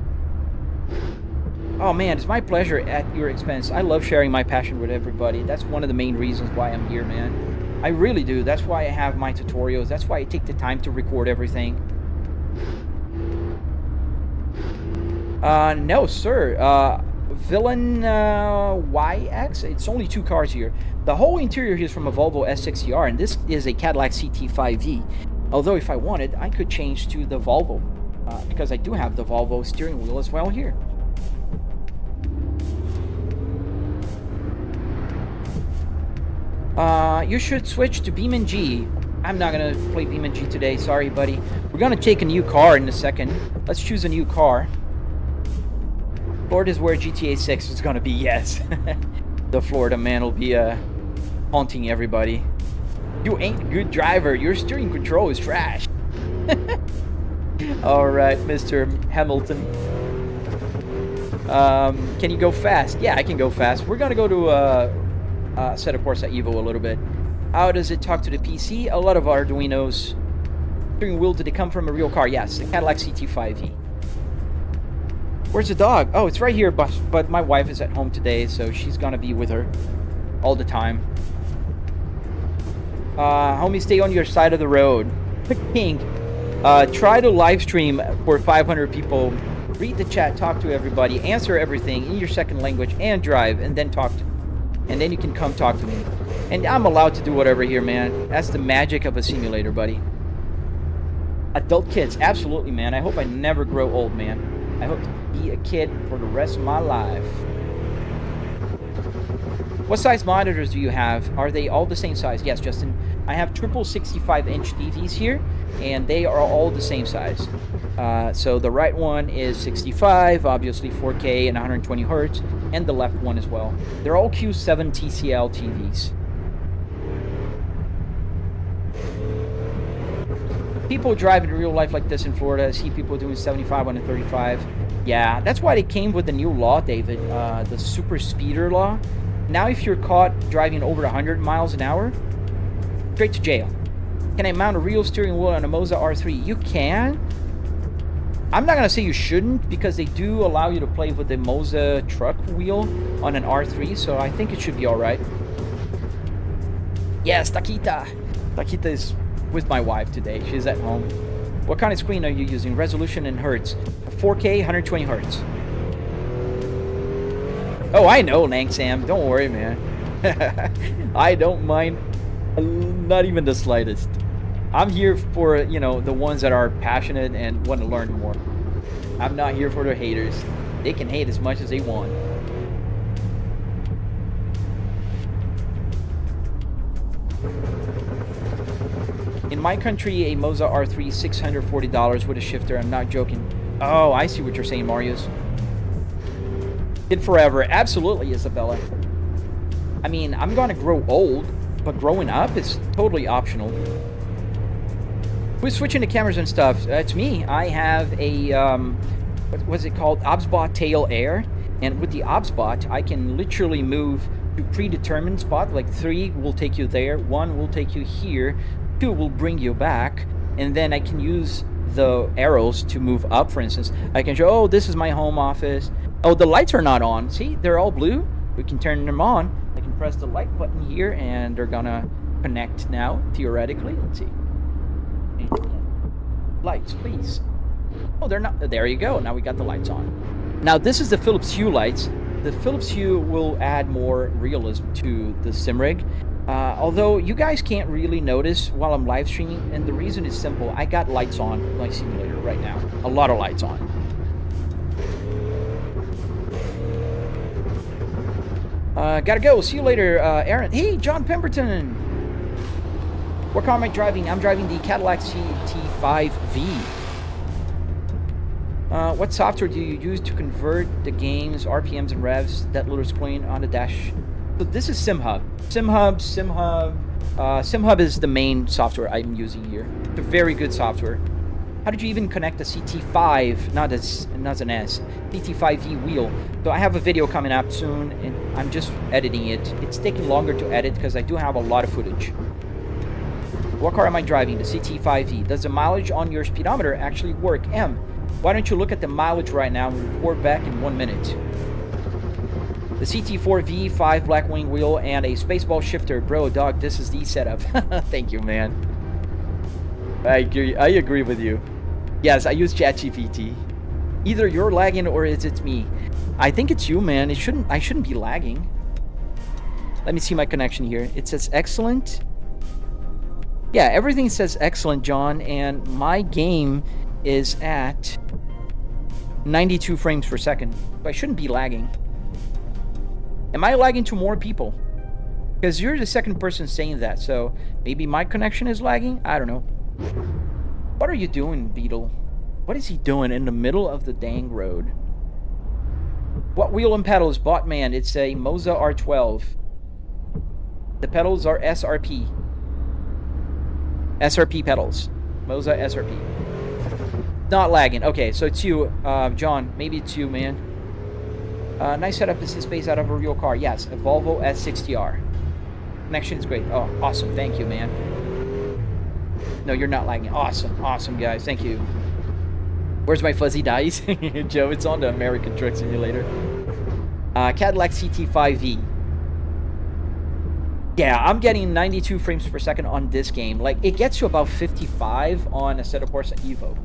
Oh, man. It's my pleasure at your expense. I love sharing my passion with everybody. That's one of the main reasons why I'm here, man. I really do. That's why I have my tutorials. That's why I take the time to record everything. No, sir. Villain YX. It's only 2 cars here. The whole interior here is from a Volvo S60R, and this is a Cadillac CT5V. Although, if I wanted, I could change to the Volvo, because I do have the Volvo steering wheel as well here. You should switch to Beam & G. I'm not gonna play Beam & G today. Sorry, buddy. We're gonna take a new car in a second. Let's choose a new car. Florida is where GTA 6 is gonna be, yes. The Florida man will be haunting everybody. You ain't a good driver. Your steering control is trash. Alright, Mr. Hamilton. Can you go fast? Yeah, I can go fast. We're gonna go to set a course at Evo a little bit. How does it talk to the PC? A lot of arduinos. Steering wheel, did it come from a real car? Yes, the Cadillac CT5V. Where's the dog? Oh, it's right here, but my wife is at home today, so she's gonna be with her all the time. Homie, stay on your side of the road. King, try to live stream for 500 people. Read the chat, talk to everybody, answer everything in your second language, and drive, and then talk to me. And then you can come talk to me. And I'm allowed to do whatever here, man. That's the magic of a simulator, buddy. Adult kids, absolutely, man. I hope I never grow old, man. I hope to be a kid for the rest of my life. What size monitors do you have? Are they all the same size? Yes, Justin. I have triple 65-inch TVs here, and they are all the same size. So the right one is 65, obviously 4K and 120 Hertz, and the left one as well. They're all Q7 TCL TVs. People drive in real life like this in Florida. I see people doing 75 on a 35. Yeah, that's why they came with the new law, David, the super speeder law. Now if you're caught driving over 100 miles an hour, straight to jail. Can I mount a real steering wheel on a Moza R3? You can. I'm not going to say you shouldn't, because they do allow you to play with the Moza truck wheel on an R3, so I think it should be alright. Yes, Taquita. Taquita is with my wife today. She's at home. What kind of screen are you using? Resolution in Hertz. 4K, 120 Hertz. Oh, I know, Langsam. Don't worry, man. I don't mind. Not even the slightest. I'm here for, you know, the ones that are passionate and want to learn more. I'm not here for the haters. They can hate as much as they want. In my country, a Moza R3, $640 with a shifter. I'm not joking. Oh, I see what you're saying, Marius. Kid forever. Absolutely, Isabella. I mean, I'm going to grow old, but growing up is totally optional. Who's switching the cameras and stuff? It's me. I have a, what's it called? OBSBot Tail Air. And with the OBSBot, I can literally move to predetermined spot, like 3 will take you there, 1 will take you here, 2 will bring you back, and then I can use the arrows to move up. For instance, I can show, oh, this is my home office. Oh, the lights are not on. See, they're all blue. We can turn them on. I can press the light button here, and they're gonna connect now, theoretically. Let's see. Lights, please. Oh, they're not. There you go. Now we got the lights on. Now, this is the Philips Hue lights. The Philips Hue will add more realism to the sim rig. Although you guys can't really notice while I'm live streaming, and the reason is simple. I got lights on my simulator right now. A lot of lights on. Gotta go. See you later, Aaron. Hey, John Pemberton. What car am I driving? I'm driving the Cadillac CT5V. What software do you use to convert the game's RPMs and revs, that little screen on the dash? So this is SimHub. SimHub is the main software I'm using here. It's a very good software. How did you even connect the CT5, not an S, CT5V wheel? So I have a video coming up soon, and I'm just editing it. It's taking longer to edit because I do have a lot of footage. What car am I driving? The CT5V. Does the mileage on your speedometer actually work? M, why don't you look at the mileage right now and report back in 1 minute? The CT4V, 5 Blackwing wheel, and a spaceball shifter. Bro, dog, this is the setup. Thank you, man. I agree with you. Yes, I use ChatGPT. Either you're lagging or it's me. I think it's you, man. I shouldn't be lagging. Let me see my connection here. It says excellent. Yeah, everything says excellent, John, and my game is at 92 frames per second. So I shouldn't be lagging. Am I lagging to more people? Because you're the second person saying that, so maybe my connection is lagging? I don't know. What are you doing, Beetle? What is he doing in the middle of the dang road? What wheel and pedals? Botman, it's a Moza R12. The pedals are SRP. SRP pedals. Moza SRP. Not lagging. Okay, so it's you, John. Maybe it's you, man. Nice setup. This is space out of a real car. Yes, a Volvo S60R. Connection is great. Oh, awesome. Thank you, man. No, you're not lagging. Awesome. Awesome, guys. Thank you. Where's my fuzzy dice? Joe, it's on the American Truck Simulator. Cadillac CT5V. Yeah, I'm getting 92 frames per second on this game. Like, it gets to about 55 on a Assetto Corsa Evo.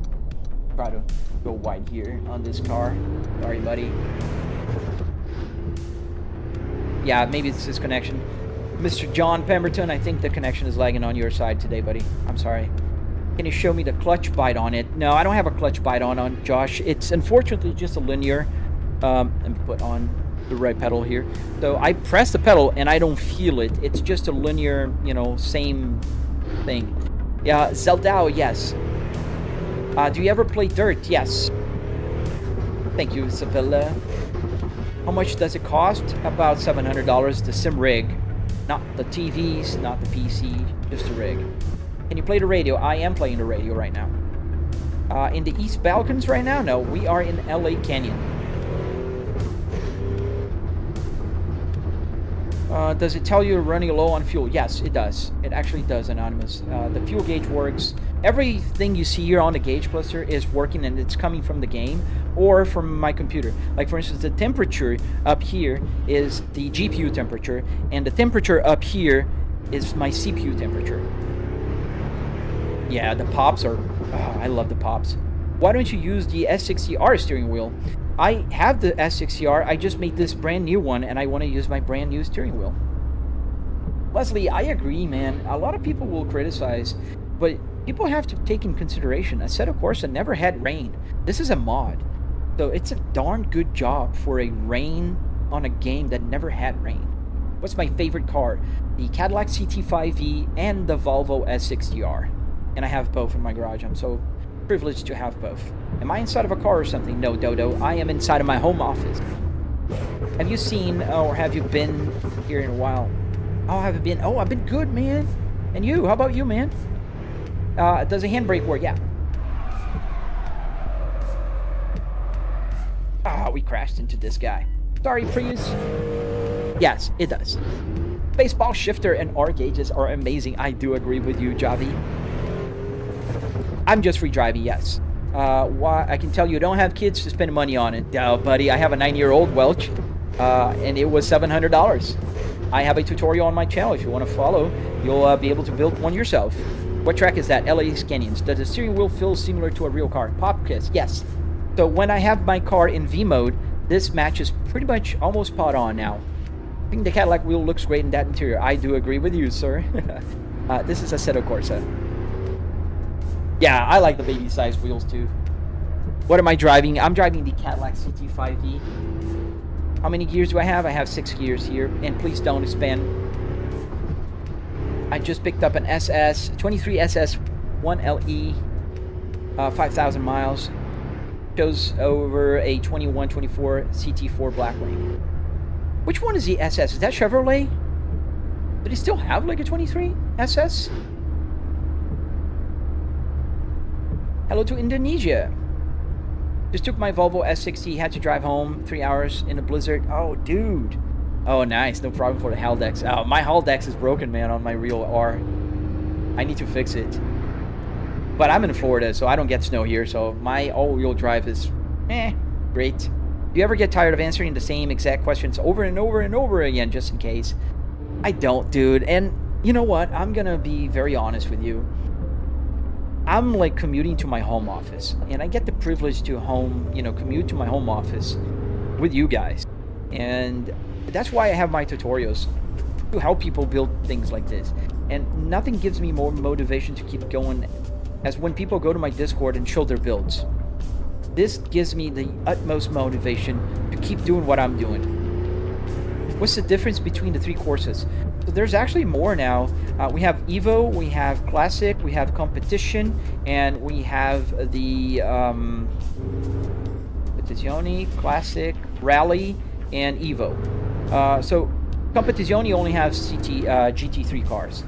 Try to go wide here on this car. Sorry, buddy. Yeah, maybe it's this connection. Mr. John Pemberton, I think the connection is lagging on your side today, buddy. I'm sorry. Can you show me the clutch bite on it? No, I don't have a clutch bite on Josh. It's unfortunately just a linear. Let me put on the right pedal here. So I press the pedal and I don't feel it. It's just a linear, you know, same thing. Yeah, Zeldao, yes. Do you ever play Dirt? Yes. Thank you, Isabella. How much does it cost? About $700, the sim rig. Not the TVs, not the PC, just the rig. Can you play the radio? I am playing the radio right now. In the East Balkans right now? No, we are in LA Canyon. Does it tell you you're running low on fuel? Yes, it does. It actually does, Anonymous. The fuel gauge works. Everything you see here on the gauge cluster is working, and it's coming from the game or from my computer. Like, for instance, the temperature up here is the GPU temperature, and the temperature up here is my CPU temperature. Yeah, the pops are... Oh, I love the pops. Why don't you use the S60R steering wheel? I have the S60R. I just made this brand new one, and I want to use my brand new steering wheel. Leslie, I agree, man. A lot of people will criticize, but people have to take in consideration. Assetto Corsa never had rain. This is a mod. So it's a darn good job for a rain on a game that never had rain. What's my favorite car? The Cadillac CT5V and the Volvo S60R. And I have both in my garage. I'm so privileged to have both. Am I inside of a car or something? No, Dodo. I am inside of my home office. Have you seen, or have you been here in a while? Oh, have you been? Oh, I've been good, man. And you? How about you, man? Does a handbrake work? Yeah. Ah, we crashed into this guy. Sorry, Prius. Yes, it does. Baseball shifter and R gauges are amazing. I do agree with you, Javi. I'm just free driving, yes. Why? I can tell you don't have kids to spend money on it. Buddy, I have a 9-year-old Welch, and it was $700. I have a tutorial on my channel. If you want to follow, you'll be able to build one yourself. What track is that? LA Canyons. Does the steering wheel feel similar to a real car? Pop quiz, yes. So when I have my car in V mode, this matches pretty much almost spot on now. I think the Cadillac wheel looks great in that interior. I do agree with you, sir. This is a Assetto Corsa. Yeah, I like the baby-sized wheels too. What am I driving? I'm driving the Cadillac CT5V. How many gears do I have? I have 6 gears here. And please don't spend. I just picked up an SS23 SS 1LE, 5,000 miles. Shows over a 2124 CT4 Blackwing. Which one is the SS? Is that Chevrolet? Do they still have like a 23 SS? Hello to Indonesia. Just took my Volvo S60, had to drive home 3 hours in a blizzard. Oh, dude. Oh, nice. No problem for the Haldex. Oh, my Haldex is broken, man, on my real R. I need to fix it. But I'm in Florida, so I don't get snow here, so my all-wheel drive is, great. Do you ever get tired of answering the same exact questions over and over and over again, just in case? I don't, dude. And you know what? I'm gonna be very honest with you. I'm like commuting to my home office, and I get the privilege to commute to my home office with you guys. And that's why I have my tutorials, to help people build things like this. And nothing gives me more motivation to keep going as when people go to my Discord and show their builds. This gives me the utmost motivation to keep doing what I'm doing. What's the difference between the 3 courses? So there's actually more now. We have Evo, we have Classic, we have Competition, and we have the Competizione, Classic, Rally, and Evo. So Competizione only has GT3 cars.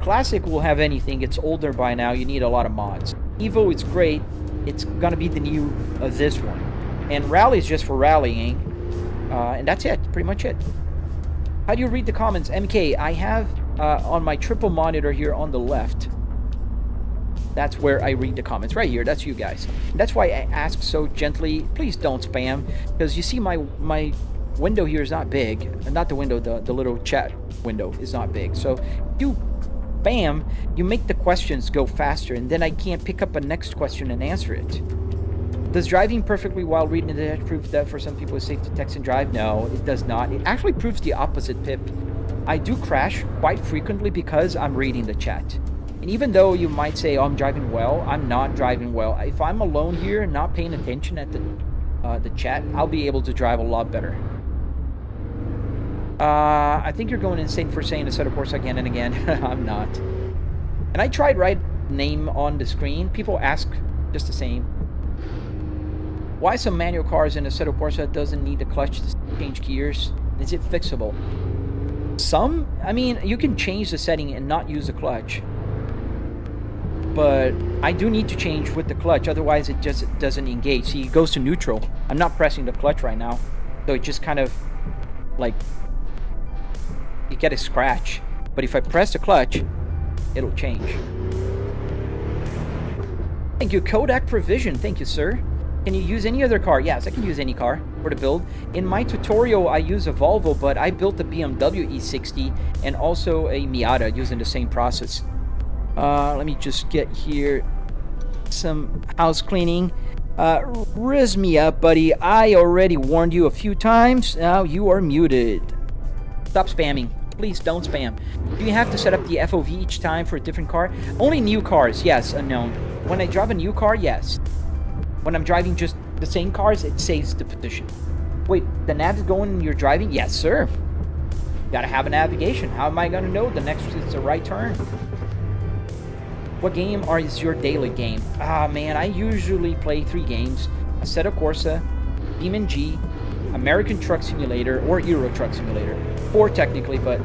Classic will have anything. It's older by now. You need a lot of mods. Evo, it's great. It's gonna be the new this one. And Rally is just for rallying. And that's it. Pretty much it. How do you read the comments? MK, I have on my triple monitor here on the left. That's where I read the comments. Right here. That's you guys. And that's why I ask so gently, please don't spam. Because you see my window here is not big. Not the window, the little chat window is not big. So you spam, you make the questions go faster, and then I can't pick up a next question and answer it. Does driving perfectly while reading the text prove that for some people it's safe to text and drive? No, it does not. It actually proves the opposite, Pip. I do crash quite frequently because I'm reading the chat. And even though you might say, oh, I'm driving well, I'm not driving well. If I'm alone here not paying attention at the chat, I'll be able to drive a lot better. I think you're going insane for saying Assetto Corsa again and again. I'm not. And I tried write name on the screen. People ask just the same. Why some manual cars in Assetto Corsa doesn't need a clutch to change gears? Is it fixable? Some? I mean, you can change the setting and not use the clutch. But I do need to change with the clutch, otherwise it just doesn't engage. See, it goes to neutral. I'm not pressing the clutch right now. So it just kind of, like, you get a scratch. But if I press the clutch, it'll change. Thank you, Kodak Provision. Thank you, sir. Can you use any other car? Yes, I can use any car for the build. In my tutorial, I use a Volvo, but I built a BMW E60 and also a Miata using the same process. Let me just get here some house cleaning. Riz me up, buddy. I already warned you a few times. Now you are muted. Stop spamming. Please don't spam. Do you have to set up the FOV each time for a different car? Only new cars, yes, unknown. When I drive a new car, yes. When I'm driving just the same cars, it saves the position. Wait, the nav is going when you're driving? Yes, sir. Gotta have a navigation. How am I gonna know the next is the right turn? What game is your daily game? Ah, man, I usually play 3 games. Assetto Corsa, BeamNG, American Truck Simulator, or Euro Truck Simulator. 4 technically, but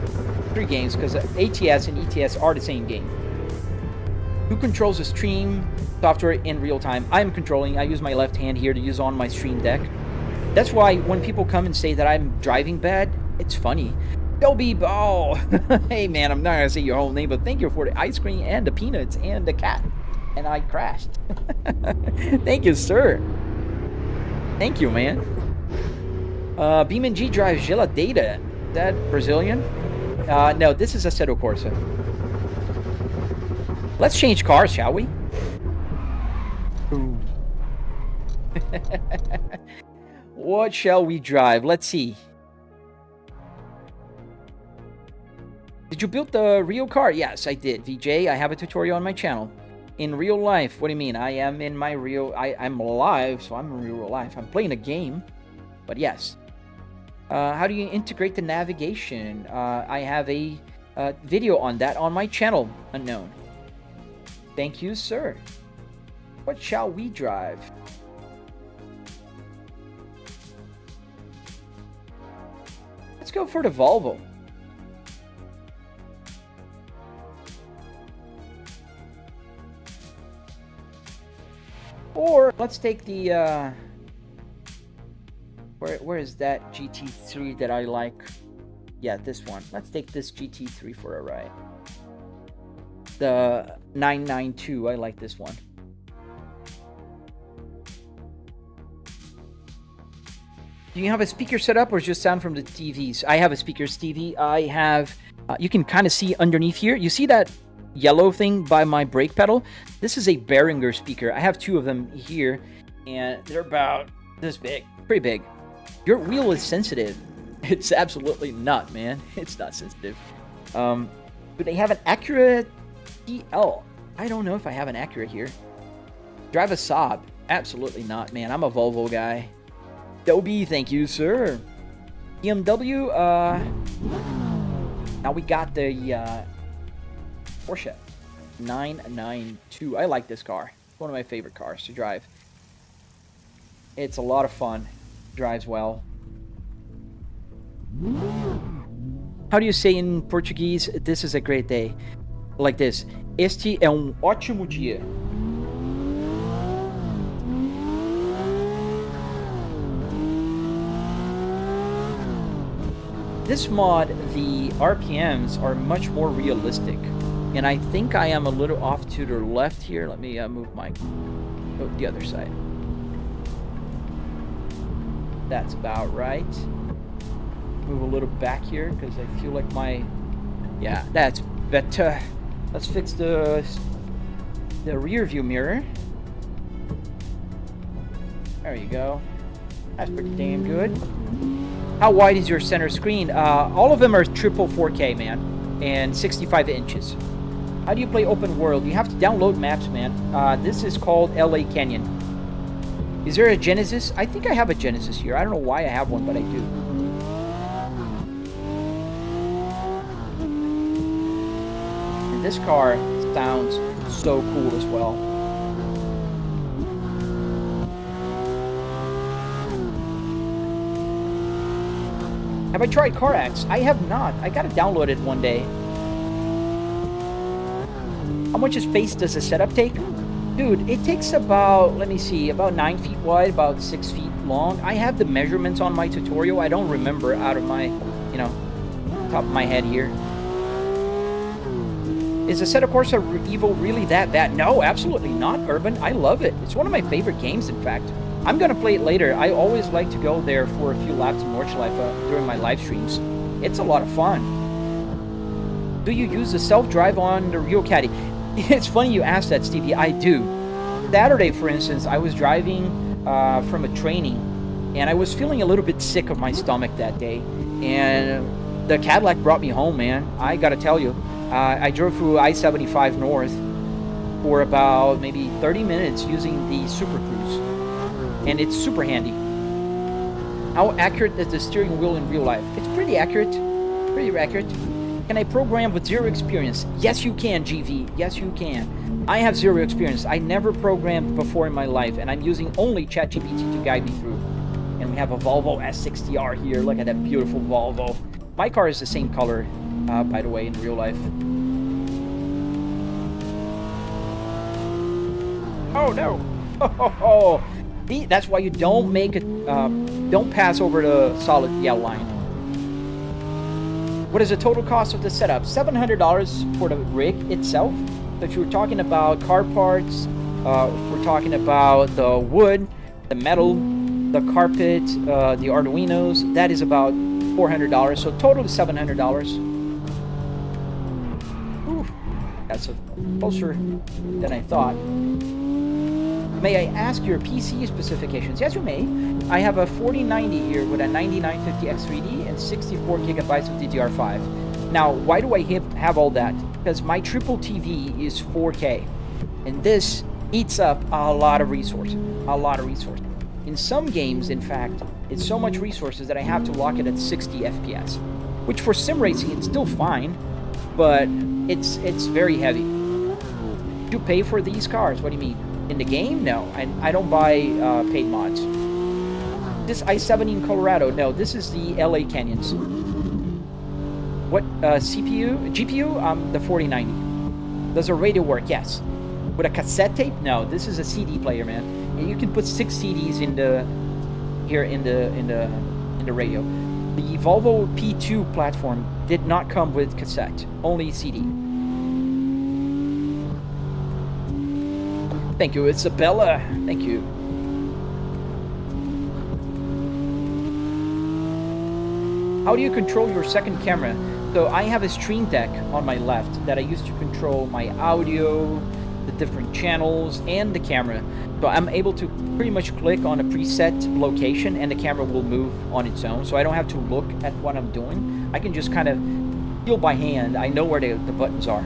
3 games, because ATS and ETS are the same game. Who controls the stream software in real time? I'm controlling. I use my left hand here to use on my stream deck. That's why when people come and say that I'm driving bad, It's funny. Shelby Ball. Hey, man, I'm not going to say your whole name, but thank you for the ice cream and the peanuts and the cat. And I crashed. Thank you, sir. Thank you, man. Beeman G drives Gila Data. Is that Brazilian? No, this is a Assetto Corsa. Let's change cars, shall we? Ooh. What shall we drive? Let's see. Did you build the real car? Yes, I did. VJ, I have a tutorial on my channel. In real life, what do you mean? I am in my real... I'm alive, so I'm in real life. I'm playing a game, but yes. How do you integrate the navigation? I have a video on that on my channel, Unknown. Thank you, sir. What shall we drive? Let's go for the Volvo. Or let's take the where is that GT3 that I like? Yeah, this one. Let's take this GT3 for a ride. The 992. I like this one. Do you have a speaker set up or just sound from the TVs? I have a speakers TV. I have you can kind of see underneath here. You see that yellow thing by my brake pedal? This is a Behringer speaker. I have two of them here, and they're about this big, pretty big. Your wheel is sensitive. It's absolutely not, man. It's not sensitive. But they have an Acura TL. I don't know if I have an Acura here. Drive a Saab? Absolutely not, man. I'm a Volvo guy. Dobie, thank you, sir. BMW. Now we got the Porsche 992. I like this car. It's one of my favorite cars to drive. It's a lot of fun. Drives well. How do you say in Portuguese, this is a great day? Like this. Este é ótimo dia. This mod, the RPMs are much more realistic. And I think I am a little off to the left here. Let me move my... Oh, the other side. That's about right. Move a little back here because I feel like my... Yeah, that's better. Let's fix the rear view mirror. There you go. That's pretty damn good. How wide is your center screen? All of them are triple 4K, man. And 65 inches. How do you play open world? You have to download maps, man. This is called LA Canyon. Is there a Genesis? I think I have a Genesis here. I don't know why I have one, but I do. And this car sounds so cool as well. Have I tried CarX? I have not. I gotta download it one day. How much space does a setup take? Dude, it takes about, let me see, about 9 feet wide, about 6 feet long. I have the measurements on my tutorial. I don't remember out of my, you know, top of my head here. Is Assetto Corsa Evo really that bad? No, absolutely not, Urban. I love it. It's one of my favorite games, in fact. I'm going to play it later. I always like to go there for a few laps in Nordschleife during my live streams. It's a lot of fun. Do you use the self-drive on the Rio Caddy? It's funny you asked that, Stevie. I do. Saturday, for instance, I was driving from a training, and I was feeling a little bit sick of my stomach that day. And the Cadillac brought me home, man. I got to tell you. I drove through I-75 North for about maybe 30 minutes using the Super Cruise. And it's super handy. How accurate is the steering wheel in real life? It's pretty accurate. Pretty accurate. Can I program with zero experience? Yes, you can, GV. Yes, you can. I have zero experience. I never programmed before in my life, and I'm using only ChatGPT to guide me through. And we have a Volvo S60R here. Look at that beautiful Volvo. My car is the same color, by the way, in real life. Oh, no. Oh. See, that's why you don't make it, don't pass over the solid yellow line. What is the total cost of the setup? $700 for the rig itself. So if you're talking about car parts, if we're talking about the wood, the metal, the carpet, the arduinos, that is about $400. So total is $700. Ooh, that's closer than I thought. May I ask your PC specifications? Yes, you may. I have a 4090 here with a 9950X3D and 64 gigabytes of DDR5. Now, why do I have all that? Because my triple TV is 4K, and this eats up a lot of resources. A lot of resources. In some games, in fact, it's so much resources that I have to lock it at 60 FPS, which for sim racing it's still fine, but it's very heavy. You pay for these cars? What do you mean? In the game? No, I don't buy paid mods. This i7 in Colorado? No, this is the LA Canyons. What CPU? GPU? The 4090. Does a radio work? Yes. With a cassette tape? No, this is a CD player, man. And you can put 6 CDs in the radio. The Volvo P2 platform did not come with cassette, only CD. Thank you, Isabella. Thank you. How do you control your second camera? So I have a Stream Deck on my left that I use to control my audio, the different channels, and the camera. So I'm able to pretty much click on a preset location and the camera will move on its own. So I don't have to look at what I'm doing. I can just kind of feel by hand. I know where the buttons are.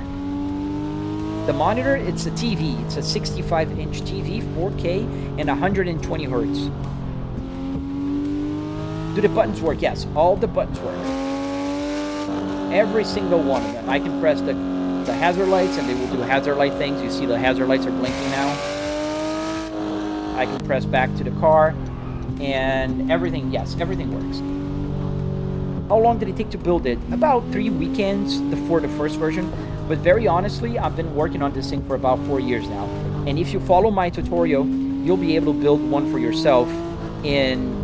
The monitor, it's a TV. It's a 65-inch TV, 4K, and 120 hertz. Do the buttons work? Yes, all the buttons work. Every single one of them. I can press the hazard lights and they will do hazard light things. You see the hazard lights are blinking now. I can press back to the car and everything, yes, everything works. How long did it take to build it? About 3 weekends for the first version. But very honestly, I've been working on this thing for about 4 years now. And if you follow my tutorial, you'll be able to build one for yourself in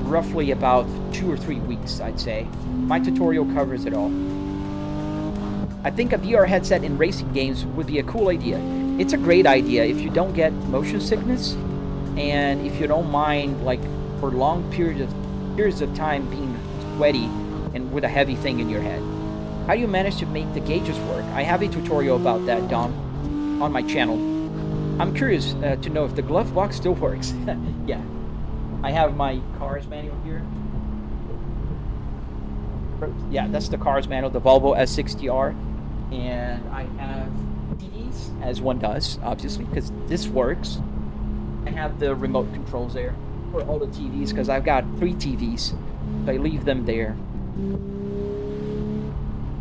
roughly about 2 or 3 weeks, I'd say. My tutorial covers it all. I think a VR headset in racing games would be a cool idea. It's a great idea if you don't get motion sickness and if you don't mind, like, for long periods of time being sweaty and with a heavy thing in your head. How do you manage to make the gauges work? I have a tutorial about that, Dom, on my channel. I'm curious to know if the glove box still works. Yeah. I have my car's manual here. Yeah, that's the car's manual, the Volvo S60R. And I have CDs, as one does, obviously, because this works. I have the remote controls there for all the TVs, because I've got 3 TVs. So I leave them there.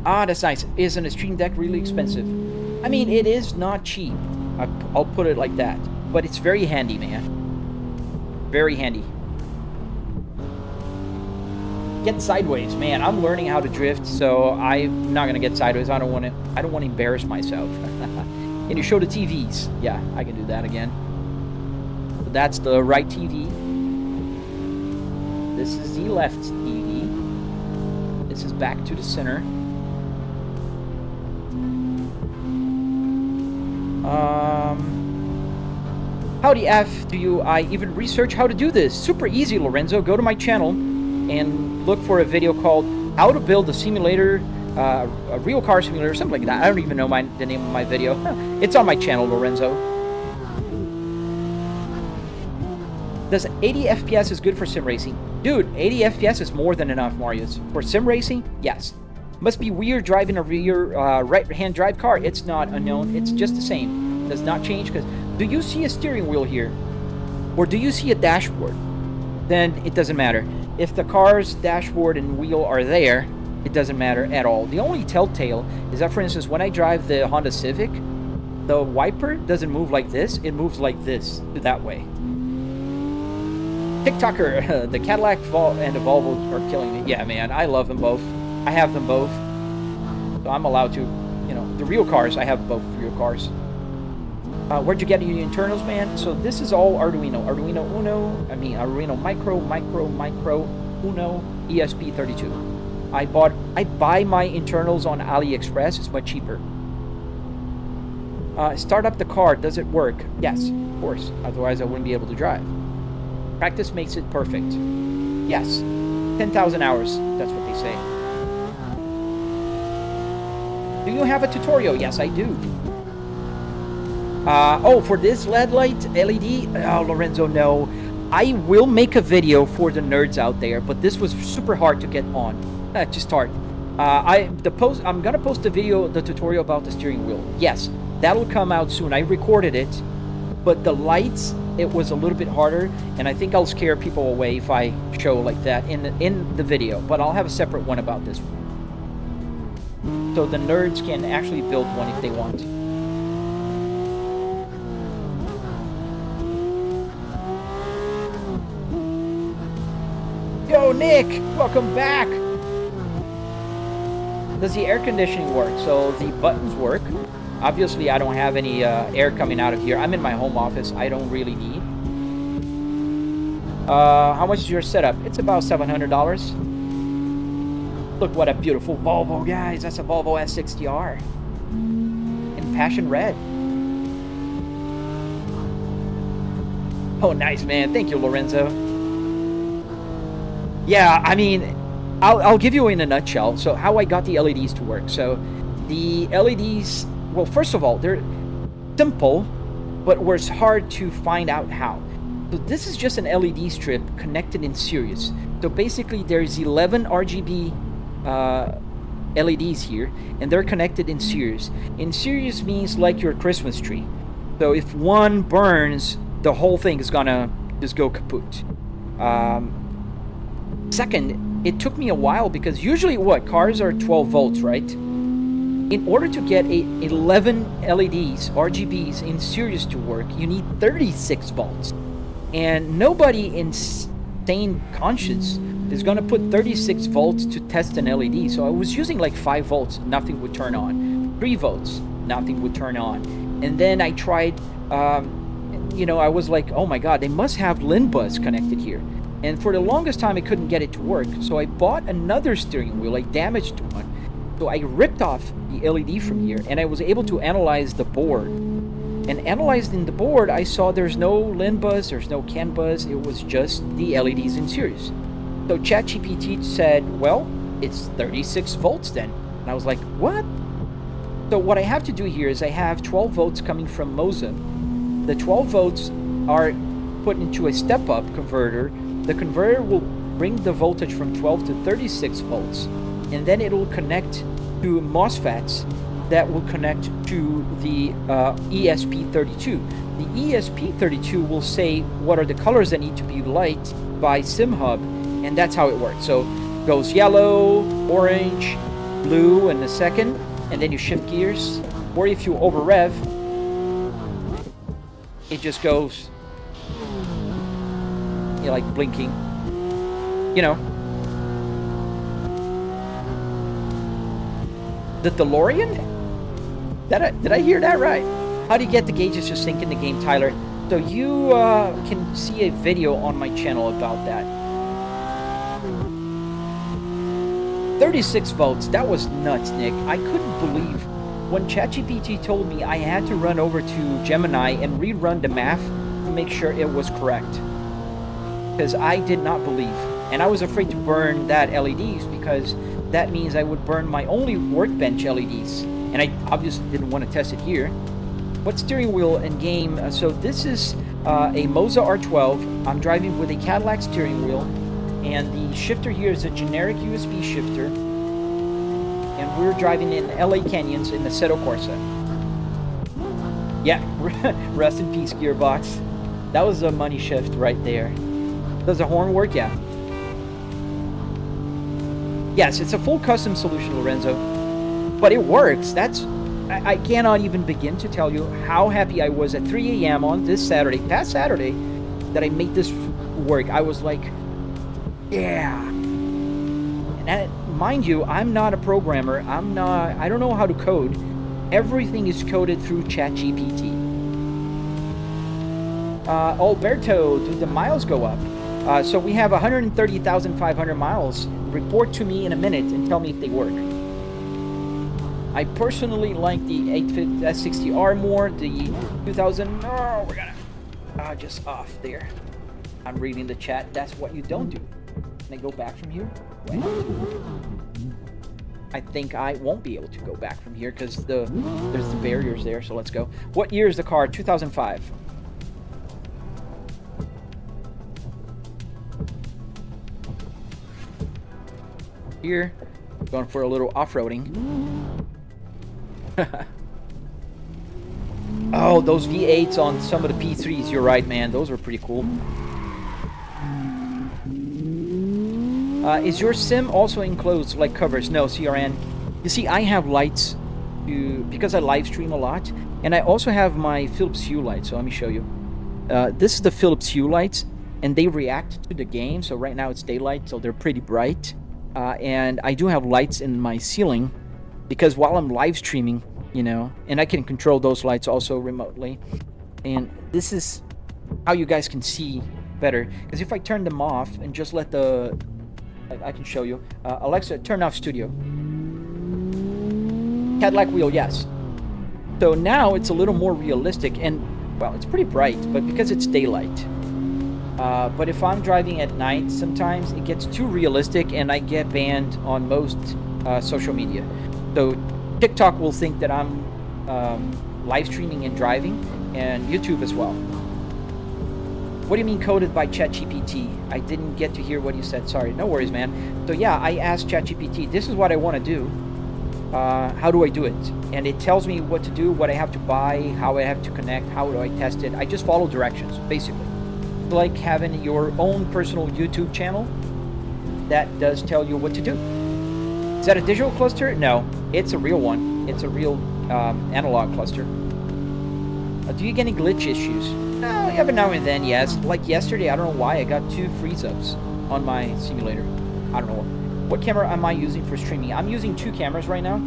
Ah, that's nice. Isn't a Stream Deck really expensive? I mean, it is not cheap. I'll put it like that. But it's very handy, man. Very handy. Get sideways, man. I'm learning how to drift, so I'm not gonna get sideways. I don't want to embarrass myself. Can you show the TVs? Yeah, I can do that again. So that's the right TV. This is the left TV. This is back to the center. How the F do I even research how to do this? Super easy, Lorenzo. Go to my channel and look for a video called How to Build a Simulator, a Real Car Simulator, something like that. I don't even know the name of my video. It's on my channel, Lorenzo. Does 80 FPS is good for sim racing? Dude, 80 FPS is more than enough, Marius. For sim racing, yes. Must be weird driving a rear right-hand drive car. It's not unknown. It's just the same. Does not change. Because do you see a steering wheel here? Or do you see a dashboard? Then it doesn't matter. If the car's dashboard and wheel are there, it doesn't matter at all. The only telltale is that, for instance, when I drive the Honda Civic, the wiper doesn't move like this. It moves like this, that way. TikToker, the Cadillac and the Volvo are killing me. Yeah, man, I love them both. I have them both. So I'm allowed to, you know, the real cars, I have both real cars. Where'd you get your internals, man? So this is all Arduino. Arduino Uno, Arduino Micro, Uno, ESP32. I buy my internals on AliExpress. It's much cheaper. Start up the car. Does it work? Yes, of course. Otherwise, I wouldn't be able to drive. Practice makes it perfect. Yes. 10,000 hours. That's what they say. Do you have a tutorial? Yes, I do. Oh, for this LED light, LED? Oh, Lorenzo, no. I will make a video for the nerds out there, but this was super hard to get on. Just hard. I'm gonna post a video, the tutorial about the steering wheel. Yes, that'll come out soon. I recorded it, but the lights, it was a little bit harder, and I think I'll scare people away if I show like that in the video. But I'll have a separate one about this one, so the nerds can actually build one if they want. Yo, Nick, welcome back. Does the air conditioning work? So the buttons work. Obviously, I don't have any air coming out of here. I'm in my home office. I don't really need. How much is your setup? It's about $700. Look what a beautiful Volvo, guys. That's a Volvo S60R in passion red. Oh, nice, man. Thank you, Lorenzo. Yeah, I mean, I'll give you in a nutshell. So how I got the LEDs to work. So the LEDs, well, first of all, they're simple, but it was hard to find out how. So this is just an LED strip connected in series. So basically there's 11 RGB LEDs here, and they're connected in series. In series means like your Christmas tree. So if one burns, the whole thing is gonna just go kaput. Second, it took me a while because usually cars are 12 volts, right? In order to get 11 LEDs, RGBs in series to work, you need 36 volts. And nobody in sane conscience is going to put 36 volts to test an LED. So I was using like 5 volts, nothing would turn on. 3 volts, nothing would turn on. And then I tried, I was like, oh my God, they must have LIN bus connected here. And for the longest time, I couldn't get it to work. So I bought another steering wheel, I damaged one. So I ripped off the LED from here, and I was able to analyze the board. And analyzing the board, I saw there's no LIN bus, there's no CAN bus, it was just the LEDs in series. So ChatGPT said, well, it's 36 volts then. And I was like, what? So what I have to do here is I have 12 volts coming from Moza. The 12 volts are put into a step-up converter. The converter will bring the voltage from 12 to 36 volts, and then it will connect to MOSFETs that will connect to the ESP32. The ESP32 will say what are the colors that need to be lit by SimHub, and that's how it works. So it goes yellow, orange, blue in a second, and then you shift gears. Or if you over rev, it just goes, like blinking, The DeLorean? Did I hear that right? How do you get the gauges to sync in the game, Tyler? So you can see a video on my channel about that. 36 volts, that was nuts, Nick. I couldn't believe when ChatGPT told me I had to run over to Gemini and rerun the math to make sure it was correct. Because I did not believe, and I was afraid to burn that LEDs because that means I would burn my only workbench LEDs, and I obviously didn't want to test it here. What steering wheel and game? So this is a Moza R12. I'm driving with a Cadillac steering wheel, and the shifter here is a generic USB shifter, and we're driving in LA Canyons in the Seto Corsa. Yeah, rest in peace, gearbox. That was a money shift right there. Does the horn work? Yeah. Yes, it's a full custom solution, Lorenzo. But it works. I cannot even begin to tell you how happy I was at 3 a.m. on this past Saturday, that I made this work. I was like, yeah. And mind you, I'm not a programmer. I don't know how to code. Everything is coded through ChatGPT. Alberto, do the miles go up? So we have 130,500 miles. Report to me in a minute and tell me if they work. I personally like the S60R more. The 2000. Oh, we're gonna just off there. I'm reading the chat. That's what you don't do. Can I go back from here? Wait. I think I won't be able to go back from here because there's the barriers there. So let's go. What year is the car? 2005. Here, going for a little off-roading. Oh, those V8s on some of the P3s. You're right, man. Those were pretty cool. Is your sim also enclosed like covers? No, CRN. You see, I have lights because I live stream a lot, and I also have my Philips Hue light. So let me show you. This is the Philips Hue lights, and they react to the game. So right now it's daylight, so they're pretty bright. And I do have lights in my ceiling because while I'm live streaming, you know, and I can control those lights also remotely. And this is how you guys can see better. Because if I turn them off and just let the... I can show you. Alexa, turn off studio. Cadillac wheel, yes. So now it's a little more realistic and, well, it's pretty bright, but because it's daylight. But if I'm driving at night, sometimes it gets too realistic and I get banned on most social media. So TikTok will think that I'm live streaming and driving, and YouTube as well. What do you mean coded by ChatGPT? I didn't get to hear what you said. Sorry. No worries, man. So yeah, I asked ChatGPT, this is what I want to do. How do I do it? And it tells me what to do, what I have to buy, how I have to connect, how do I test it. I just follow directions, basically. Like having your own personal YouTube channel that does tell you what to do. Is that a digital cluster? No, it's a real one. It's a real analog cluster. Do you get any glitch issues? No, every now and then, yes. Like yesterday, I don't know why, I got 2 freeze-ups on my simulator. I don't know. What camera am I using for streaming? I'm using 2 cameras right now.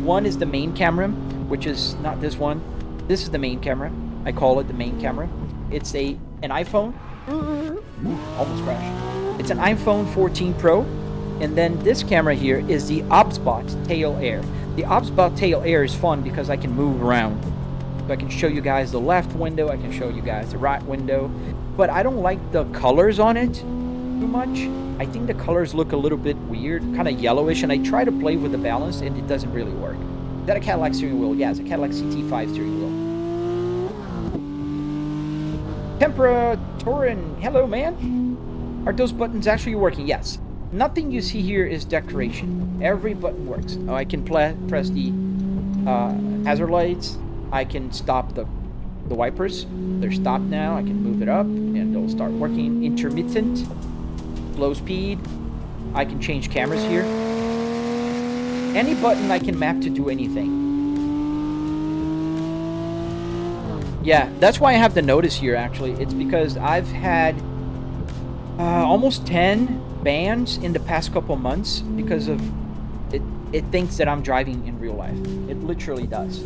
One is the main camera, which is not this one. This is the main camera. I call it the main camera. It's an iPhone. Almost crashed. It's an iPhone 14 Pro. And then this camera here is the OBSBot Tail Air. The OBSBot Tail Air is fun because I can move around. So I can show you guys the left window, I can show you guys the right window. But I don't like the colors on it too much. I think the colors look a little bit weird, kind of yellowish, and I try to play with the balance and it doesn't really work. Is that a Cadillac steering wheel? Yeah, it's a Cadillac CT5 steering wheel. Tempera Torin, hello man. Are those buttons actually working? Yes. Nothing you see here is decoration. Every button works. Oh, I can press the hazard lights. I can stop the wipers. They're stopped now. I can move it up and they'll start working. Intermittent, low speed. I can change cameras here. Any button I can map to do anything. Yeah, that's why I have the notice here actually. It's because I've had almost 10 bans in the past couple months because of it. It thinks that I'm driving in real life. It literally does.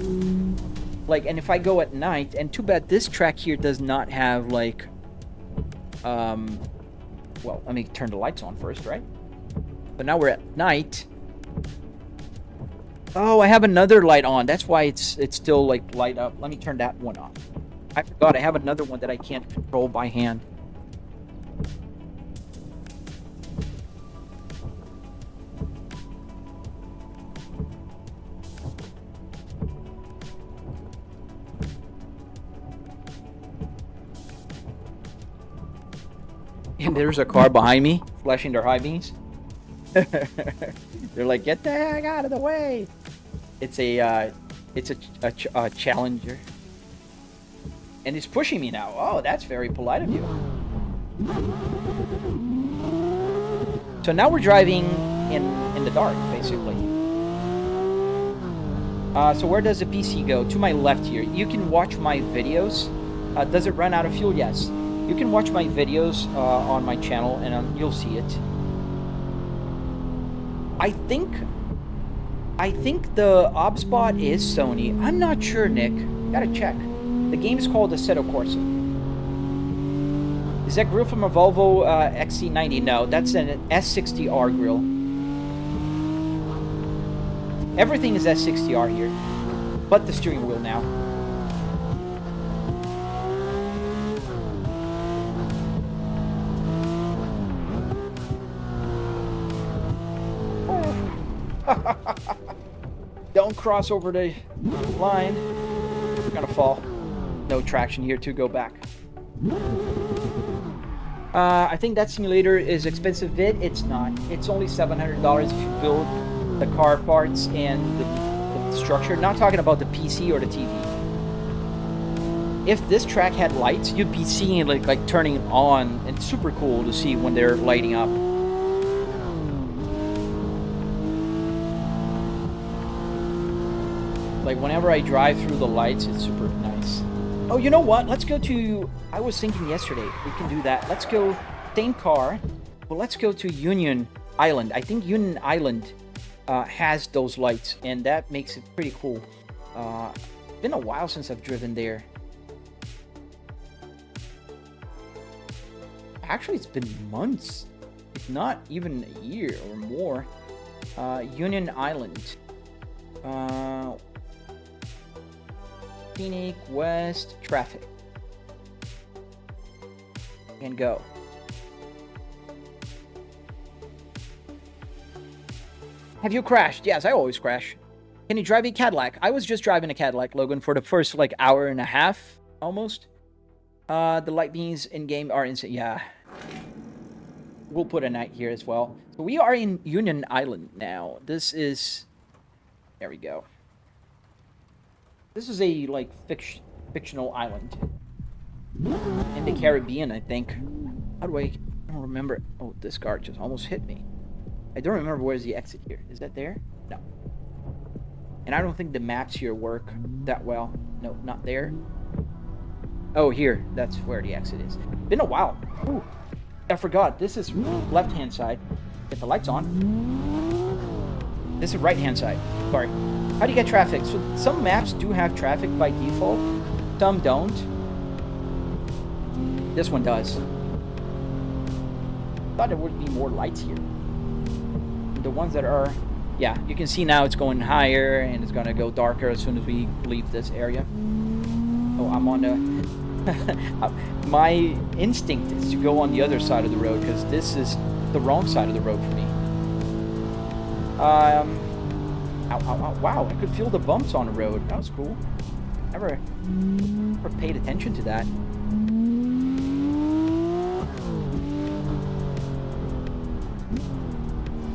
Like, and if I go at night, and too bad this track here does not have like, well, let me turn the lights on first, right? But now we're at night. Oh, I have another light on. That's why it's still like light up. Let me turn that one off. I forgot I have another one that I can't control by hand. And there's a car behind me flashing their high beams. They're like, get the heck out of the way. It's a Challenger. And it's pushing me now. Oh, that's very polite of you. So now we're driving in the dark, basically. So where does the PC go? To my left here. You can watch my videos. Does it run out of fuel? Yes. You can watch my videos on my channel and you'll see it. I think the OBSBot is Sony. I'm not sure, Nick. Gotta check. The game is called Assetto Corsa. Is that grill from a Volvo XC90? No, that's an S60R grill. Everything is S60R here, but the steering wheel now. Don't cross over the line. You're gonna fall. No traction here to go back. I think that simulator is expensive bit. It's not. It's only $700 if you build the car parts and the structure. Not talking about the PC or the TV. If this track had lights, you'd be seeing it like turning on, and it's super cool to see when they're lighting up. Like whenever I drive through the lights, it's super nice. Oh, you know what? Let's go to... I was thinking yesterday, we can do that. Let's go, same car, but let's go to Union Island. I think Union Island has those lights, and that makes it pretty cool. It's been a while since I've driven there. Actually, it's been months, if not even a year or more. Union Island. Scenic West traffic. And go. Have you crashed? Yes, I always crash. Can you drive a Cadillac? I was just driving a Cadillac, Logan, for the first like hour and a half, almost. The light beams in game are insane. Yeah. We'll put a night here as well. So we are in Union Island now. This is... There we go. This is a like fictional island in the Caribbean, I think. How do I don't remember? Oh, this car just almost hit me. I don't remember where's the exit here. Is that there? No. And I don't think the maps here work that well. No, not there. Oh, here. That's where the exit is. Been a while. Ooh, I forgot. This is left-hand side. Get the lights on. This is right-hand side. Sorry. How do you get traffic? So some maps do have traffic by default. Some don't. This one does. Thought there would be more lights here. The ones that are... Yeah, you can see now it's going higher and it's going to go darker as soon as we leave this area. Oh, I'm on the... My instinct is to go on the other side of the road because this is the wrong side of the road for me. Ow, ow, ow. Wow, I could feel the bumps on the road. That was cool. Never paid attention to that.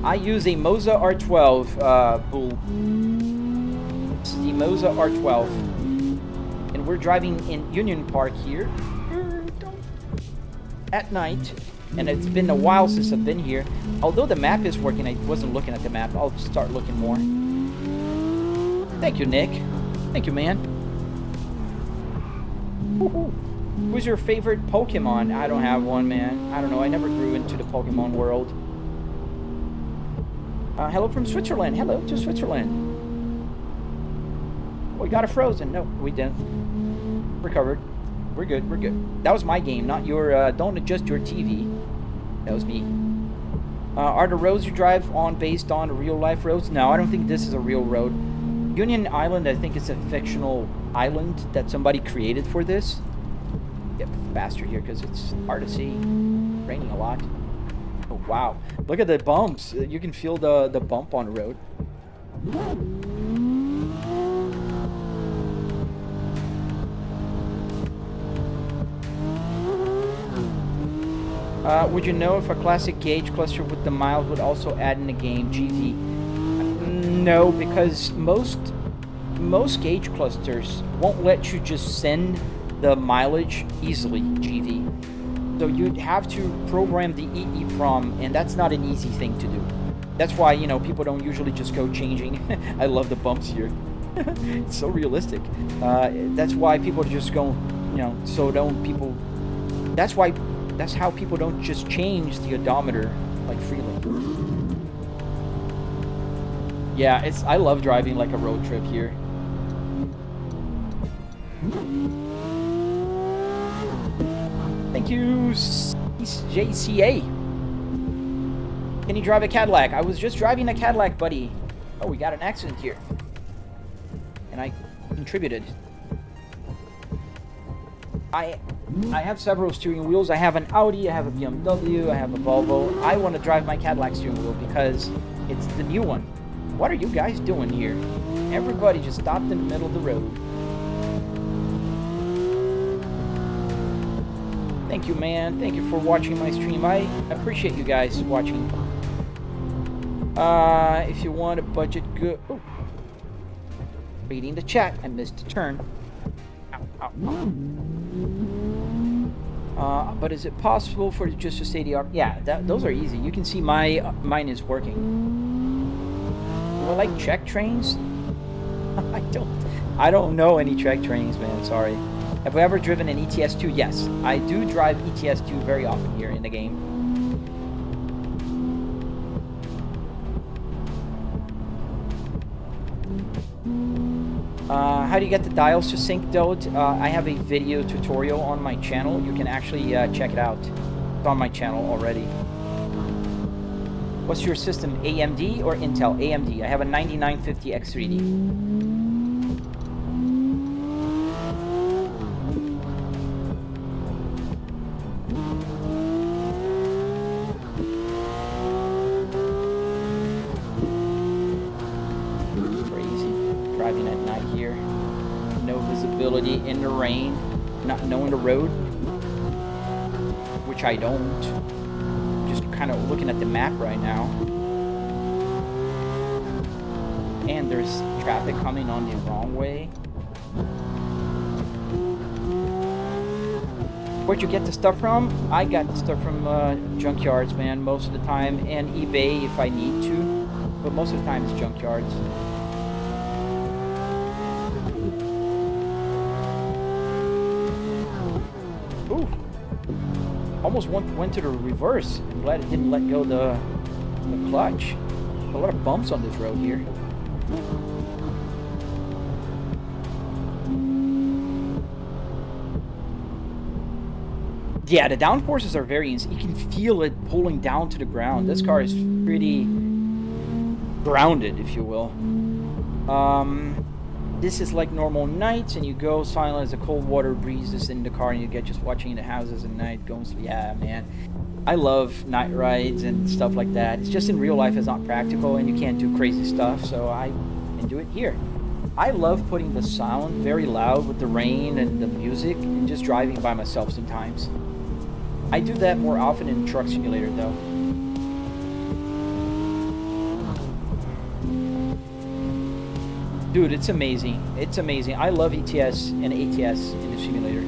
I use a Moza R12 bull. This is the Moza R12. And we're driving in Union Park here at night. And it's been a while since I've been here. Although the map is working, I wasn't looking at the map. I'll start looking more. Thank you, Nick. Thank you, man. Woohoo. Who's your favorite Pokemon? I don't have one, man. I don't know. I never grew into the Pokemon world. Hello from Switzerland. Hello to Switzerland. We got it frozen. No, we didn't. Recovered. We're good. We're good. That was my game, not your... don't adjust your TV. That was me. Are the roads you drive on based on real-life roads? No, I don't think this is a real road. Union Island, I think it's a fictional island that somebody created for this. Get faster here because it's hard to see. Raining a lot. Oh, wow. Look at the bumps. You can feel the bump on the road. Would you know if a classic gauge cluster with the miles would also add in the game GV? No, because most gauge clusters won't let you just send the mileage easily, GV. So you'd have to program the EEPROM, and that's not an easy thing to do. That's why, you know, people don't usually just go changing. I love the bumps here. It's so realistic. That's why people just go, you know, so don't people... That's how people don't just change the odometer like freely. Yeah, I love driving like a road trip here. Thank you, JCA. Can you drive a Cadillac? I was just driving a Cadillac, buddy. Oh, we got an accident here. And I contributed. I have several steering wheels. I have an Audi, I have a BMW, I have a Volvo. I want to drive my Cadillac steering wheel because it's the new one. What are you guys doing here? Everybody just stopped in the middle of the road. Thank you, man. Thank you for watching my stream. I appreciate you guys watching. If you want a budget good... Oh. Reading the chat. I missed a turn. Ow, ow, ow. But is it possible for just to stay the... Yeah, those are easy. You can see mine is working. Do I like check trains? I don't know any check trains, man. Sorry. Have we ever driven an ETS2? Yes, I do drive ETS2 very often here in the game. How do you get the dials to sync though? I have a video tutorial on my channel. You can actually check it out. It's on my channel already. What's your system, AMD or Intel? AMD. I have a 9950 X3D. In the rain, not knowing the road, which I don't. Just kind of looking at the map right now. And there's traffic coming on the wrong way. Where'd you get the stuff from? I got the stuff from Junkyards, man, most of the time, and eBay if I need to, but most of the time it's Junkyards. Almost went to the reverse. I'm glad it didn't let go the clutch. A lot of bumps on this road here. Yeah, the downforces are very insane. You can feel it pulling down to the ground. This car is pretty grounded, if you will. This is like normal nights, and you go silent as a cold water breezes in the car, and you get just watching the houses at night, going sleep. Yeah, man. I love night rides and stuff like that. It's just in real life, it's not practical, and you can't do crazy stuff, so I can do it here. I love putting the sound very loud with the rain and the music, and just driving by myself sometimes. I do that more often in Truck Simulator, though. Dude, it's amazing. It's amazing. I love ETS and ATS in the simulator.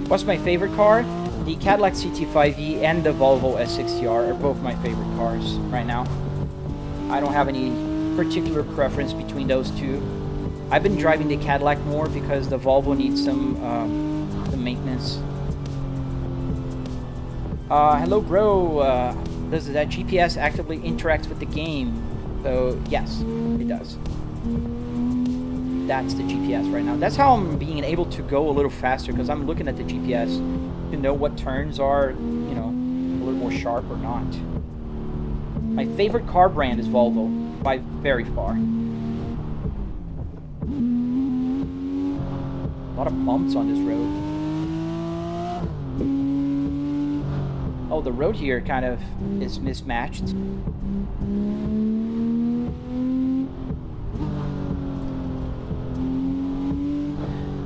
What's my favorite car? The Cadillac CT5e and the Volvo S60R are both my favorite cars right now. I don't have any particular preference between those two. I've been driving the Cadillac more because the Volvo needs some maintenance. Hello, bro. Does that GPS actively interacts with the game? So yes, it does. That's the GPS right now. That's how I'm being able to go a little faster, because I'm looking at the GPS to know what turns are, you know, a little more sharp or not. My favorite car brand is Volvo, by very far. A lot of bumps on this road. Oh, the road here kind of is mismatched.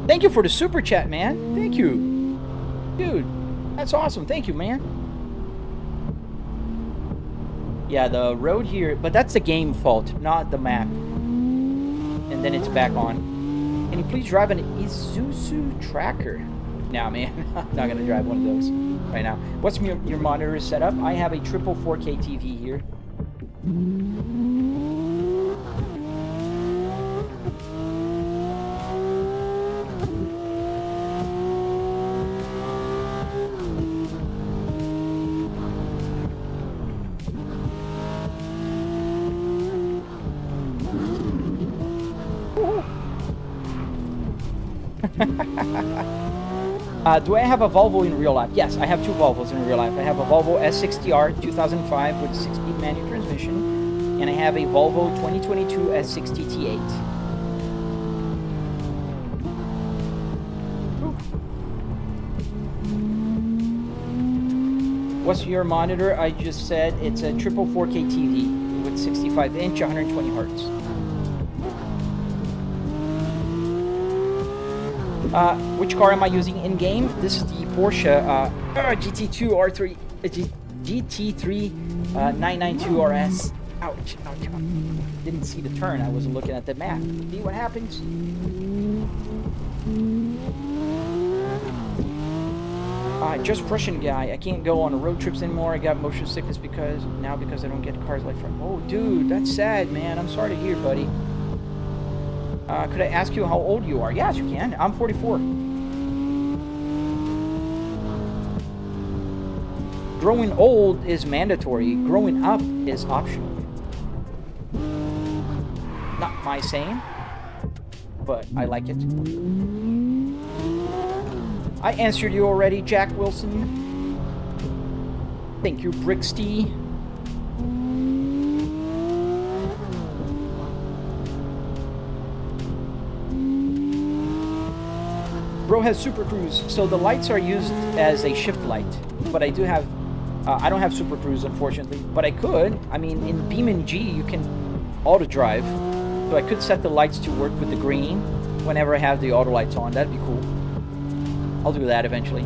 Thank you for the super chat, man. Thank you. Dude, that's awesome. Thank you, man. Yeah, the road here, but that's the game fault, not the map. And then it's back on. Can you please drive an Isuzu Tracker? Nah, man, I'm not gonna drive one of those right now. What's your monitor setup? I have a triple 4K TV here. Do I have a Volvo in real life? Yes, I have two Volvos in real life. I have a Volvo S60R 2005 with a 6-speed manual transmission, and I have a Volvo 2022 S60 T8. What's your monitor? I just said it's a triple 4K TV with 65-inch, 120 hertz. Which car am I using in game? This is the Porsche GT2 R3 GT3 992 RS. Ouch, ouch, ouch. Didn't see the turn. I wasn't looking at the map. See what happens? Just Russian guy. I can't go on road trips anymore. I got motion sickness because I don't get cars like from. Oh, dude, that's sad, man. I'm sorry to hear, buddy. Could I ask you how old you are? Yes, you can. I'm 44. Growing old is mandatory. Growing up is optional. Not my saying, but I like it. I answered you already, Jack Wilson. Thank you, Brixty. Bro has Super Cruise, so the lights are used as a shift light, but I do have, I don't have Super Cruise unfortunately, but I could. I mean, in Beam G you can auto drive, so I could set the lights to work with the green whenever I have the auto lights on. That'd be cool. I'll do that eventually.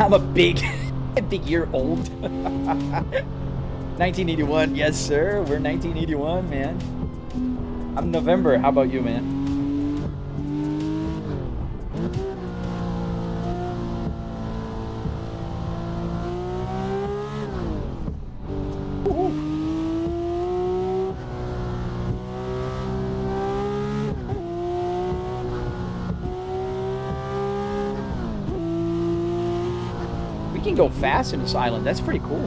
I'm a big year old. 1981, yes sir, we're 1981, man. I'm November, how about you, man? Go fast in this island. That's pretty cool.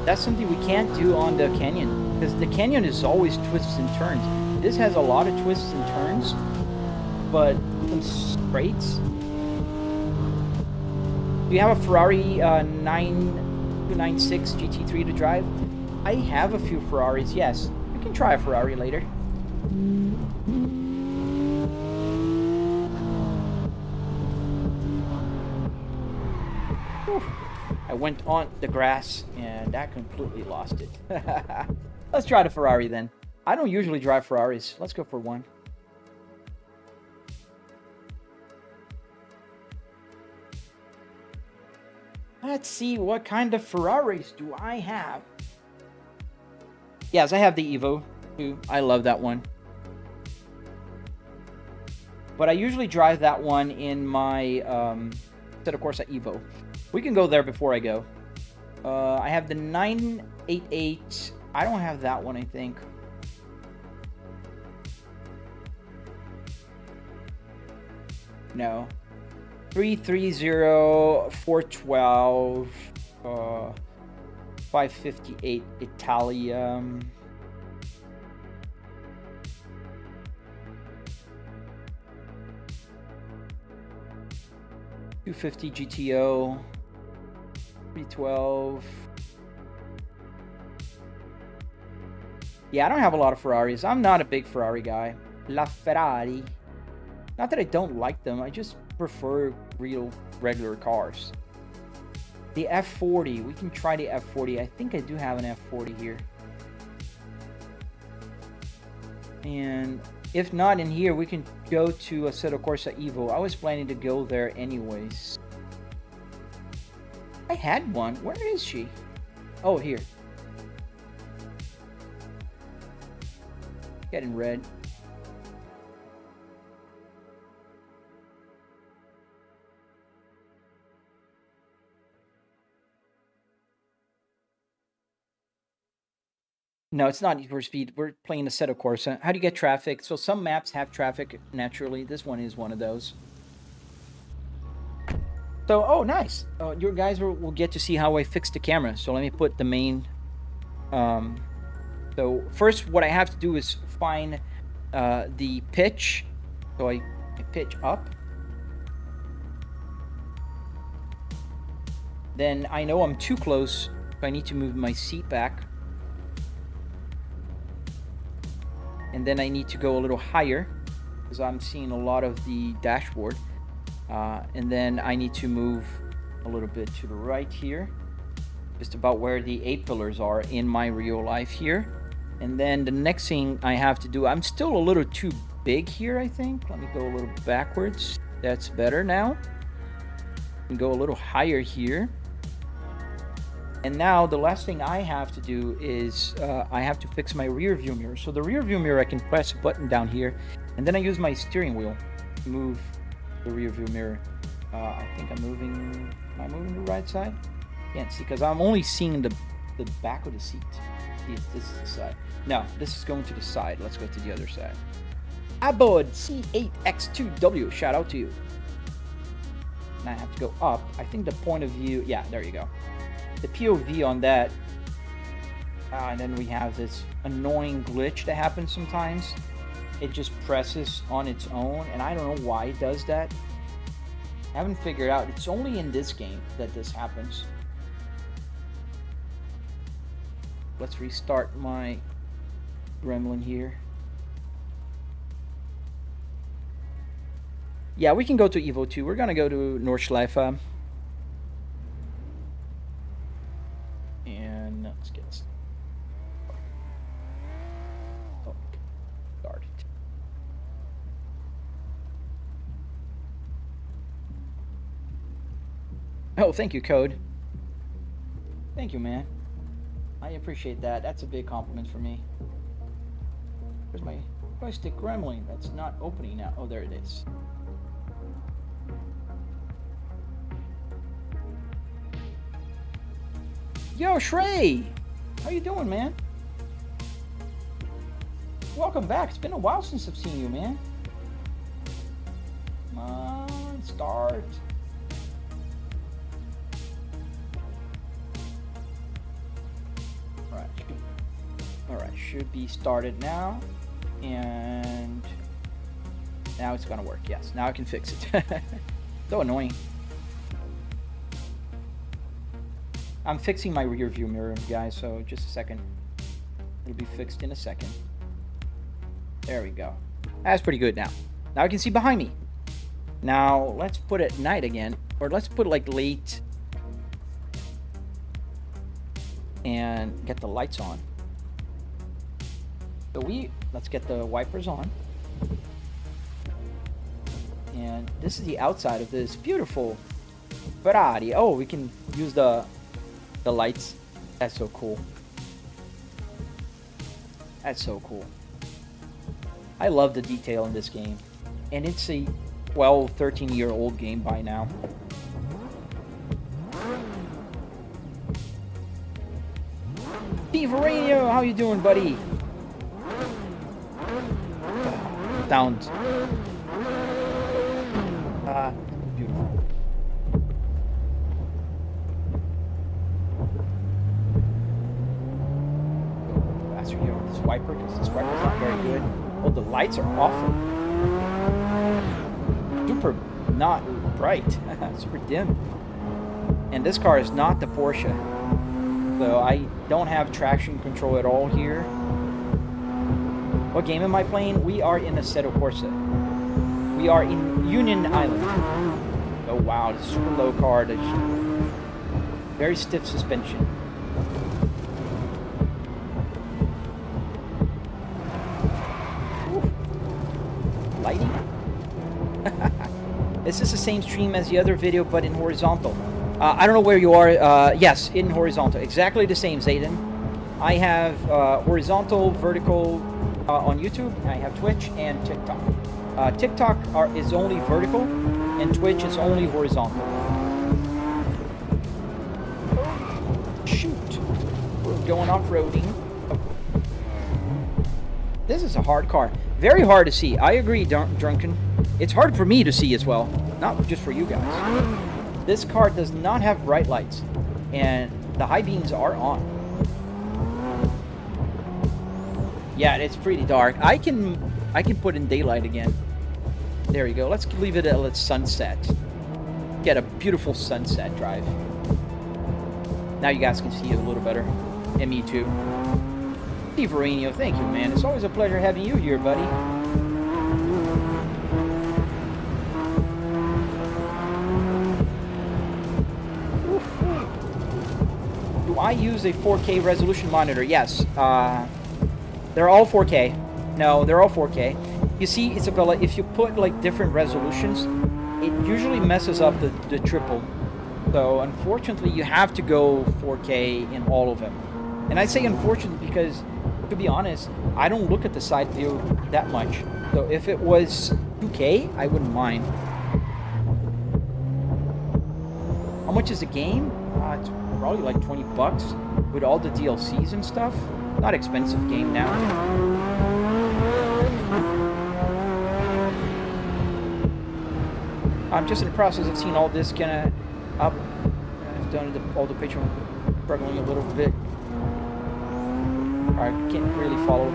That's something we can't do on the canyon, because the canyon is always twists and turns. This has a lot of twists and turns, but some straights. Do you have a Ferrari 9296 GT3 to drive? I have a few Ferraris, yes. We can try a Ferrari later. I went on the grass and I completely lost it. Let's try the Ferrari then. I don't usually drive Ferraris. Let's go for one. Let's see, what kind of Ferraris do I have? Yes, I have the Evo too. I love that one. But I usually drive that one in my Assetto Corsa Evo. We can go there before I go. I have the 988. I don't have that one, I think. No. 330, 412, 558 Italia. 250 GTO. 312. Yeah, I don't have a lot of Ferraris. I'm not a big Ferrari guy. La Ferrari. Not that I don't like them, I just prefer real regular cars. The F40, we can try the F40. I think I do have an F40 here. And if not in here, we can go to Assetto Corsa Evo. I was planning to go there anyways. I had one. Where is she? Oh, here. Getting red. No, it's not Need for Speed. We're playing Assetto Corsa. How do you get traffic? So some maps have traffic naturally. This one is one of those. So, oh, nice. Your guys will get to see how I fix the camera. So let me put the main. So first, what I have to do is find the pitch. So I pitch up. Then I know I'm too close. So I need to move my seat back. And then I need to go a little higher because I'm seeing a lot of the dashboard. And then I need to move a little bit to the right here, just about where the A-pillars are in my real life here. And then the next thing I have to do, I'm still a little too big here, I think. Let me go a little backwards. That's better now. And go a little higher here. And now the last thing I have to do is I have to fix my rear view mirror. So the rear view mirror, I can press a button down here, and then I use my steering wheel to move the rear view mirror. I think I'm moving. Am I moving the right side? Can't see because I'm only seeing the back of the seat. See if this is the side. No, this is going to the side. Let's go to the other side. Aboard C8X2W. Shout out to you. And I have to go up. I think the point of view. Yeah, there you go. The POV on that, and then we have this annoying glitch that happens sometimes. It just presses on its own, and I don't know why it does that. I haven't figured out. It's only in this game that this happens. Let's restart my gremlin here. Yeah, we can go to Evo 2. We're gonna go to Nordschleife. And let's get this. Oh, start it. Oh, thank you, Code. Thank you, man. I appreciate that. That's a big compliment for me. Where's my joystick gremlin? That's not opening now. Oh, there it is. Yo, Shrey! How you doing, man? Welcome back. It's been a while since I've seen you, man. Come on, start. Alright, should be started now. And now it's gonna work. Yes, now I can fix it. So annoying. I'm fixing my rear view mirror, guys, so just a second. It'll be fixed in a second. There we go. That's pretty good now. Now I can see behind me. Now, let's put it night again. Or let's put like late. And get the lights on. So let's get the wipers on. And this is the outside of this beautiful Ferrari. Oh, we can use the lights. That's so cool. That's so cool. I love the detail in this game. And it's a 12, 13-year-old game by now. Steve Radio, how you doing, buddy? Sounds beautiful. Faster here with this wiper, because this wiper's not very good. Oh, the lights are awful. Super not bright. Super dim. And this car is not the Porsche. So I don't have traction control at all here. What game am I playing? We are in Assetto Corsa. We are in Union Island. Oh wow, this is super low car. There's very stiff suspension. Ooh. Lighting? Is this the same stream as the other video but in horizontal? I don't know where you are. Yes, in horizontal. Exactly the same, Zayden. I have horizontal, vertical on YouTube. I have Twitch and TikTok. TikTok is only vertical, and Twitch is only horizontal. Shoot. We're going off-roading. Oh. This is a hard car. Very hard to see. I agree, Drunken. It's hard for me to see as well. Not just for you guys. This car does not have bright lights. And the high beams are on. Yeah, it's pretty dark. I can put in daylight again. There you go. Let's leave it at sunset. Get a beautiful sunset drive. Now you guys can see it a little better. And me too. Steve Varenio, thank you, man. It's always a pleasure having you here, buddy. Do I use a 4K resolution monitor? Yes. They're all 4K. No, they're all 4K. You see, Isabella, if you put like different resolutions, it usually messes up the triple. So unfortunately, you have to go 4K in all of them. And I say unfortunately because, to be honest, I don't look at the side view that much. So if it was 2K, I wouldn't mind. How much is the game? It's probably like 20 bucks with all the DLCs and stuff. Not expensive game now. I'm just in the process of seeing all this kind of up. I've done all the picture, struggling a little bit. I can't really follow.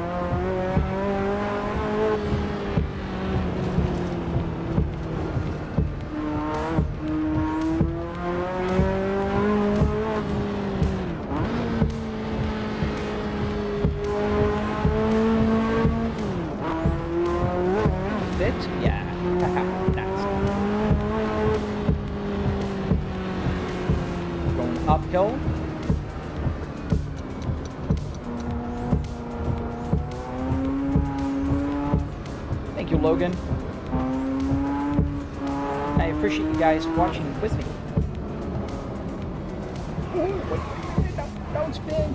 Fit? Yeah. Nice. Going uphill. Thank you, Logan. I appreciate you guys watching with me. Don't spin.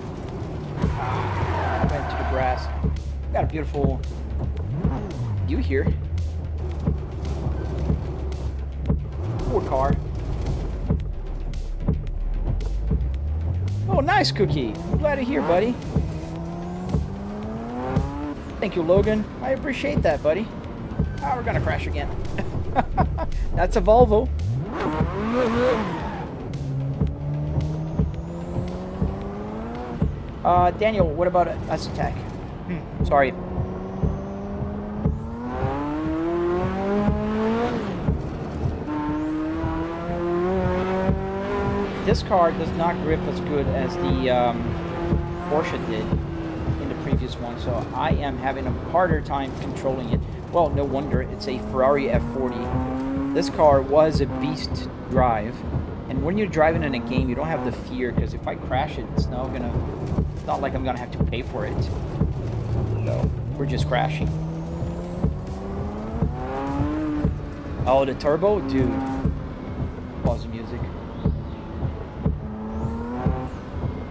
I went to the grass. Got a beautiful view here. Poor car. Oh, nice, Cookie. I'm glad to hear, buddy. Thank you, Logan. I appreciate that, buddy. Oh, we're gonna crash again. That's a Volvo. Daniel, what about us attack? Sorry. This car does not grip as good as the Porsche did in the previous one, so I am having a harder time controlling it. Well, no wonder. It's a Ferrari F40. This car was a beast to drive, and when you're driving in a game, you don't have the fear, because if I crash it, it's not like I'm gonna have to pay for it. So we're just crashing. Oh, the turbo, dude. Pause the music.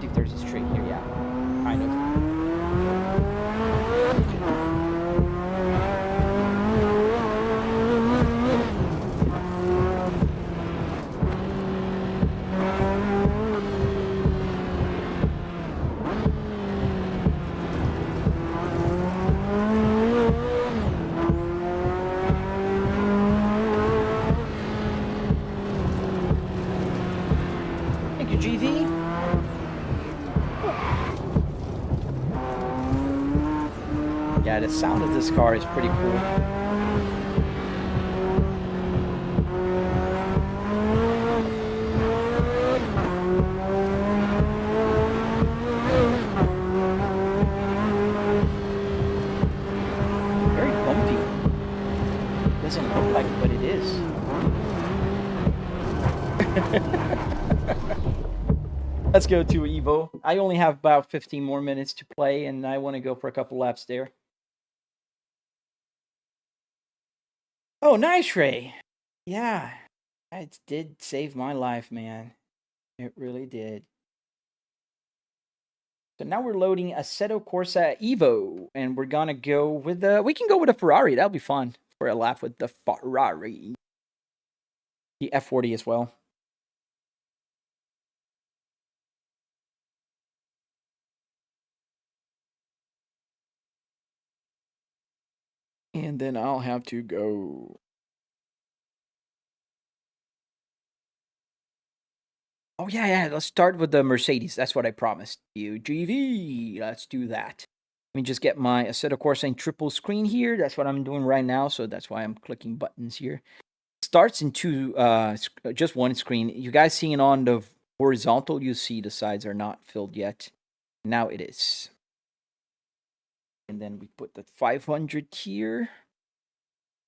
See if there's a straight here. Yeah, kind of. Yeah, the sound of this car is pretty cool. Very bumpy. Doesn't look like it, but it is. Let's go to Evo. I only have about 15 more minutes to play, and I want to go for a couple laps there. Oh, nice, Ray. Yeah, it did save my life, man. It really did. So now we're loading Assetto Corsa Evo, and we're gonna go with we can go with a Ferrari. That'll be fun for a lap with the Ferrari. The F40 as well. And then I'll have to go. Oh, yeah. Let's start with the Mercedes. That's what I promised you. GV. Let's do that. Let me just get my Assetto Corsa in triple screen here. That's what I'm doing right now. So that's why I'm clicking buttons here. Starts in just one screen. You guys seeing on the horizontal, you see the sides are not filled yet. Now it is. And then we put the 500 here.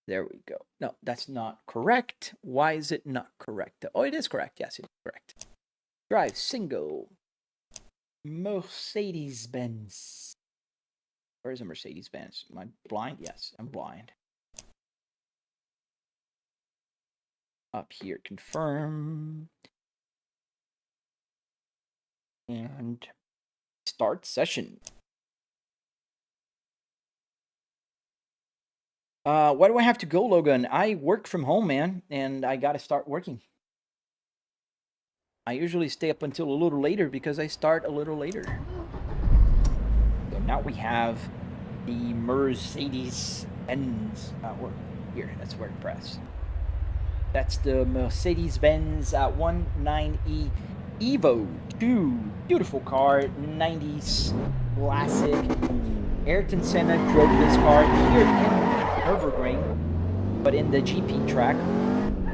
There we go. No, that's not correct. Why is it not correct? Oh, it is correct. Yes, it is correct. Drive single. Mercedes-Benz. Where is a Mercedes-Benz? Am I blind? Yes, I'm blind. Up here, confirm. And start session. Why do I have to go, Logan? I work from home, man, and I gotta start working. I usually stay up until a little later because I start a little later. So now we have the Mercedes-Benz. Here, that's where to press. That's the Mercedes-Benz 19E Evo 2. Beautiful car, 90s classic. Ayrton Senna drove this car here in Nürburgring, but in the GP track. Come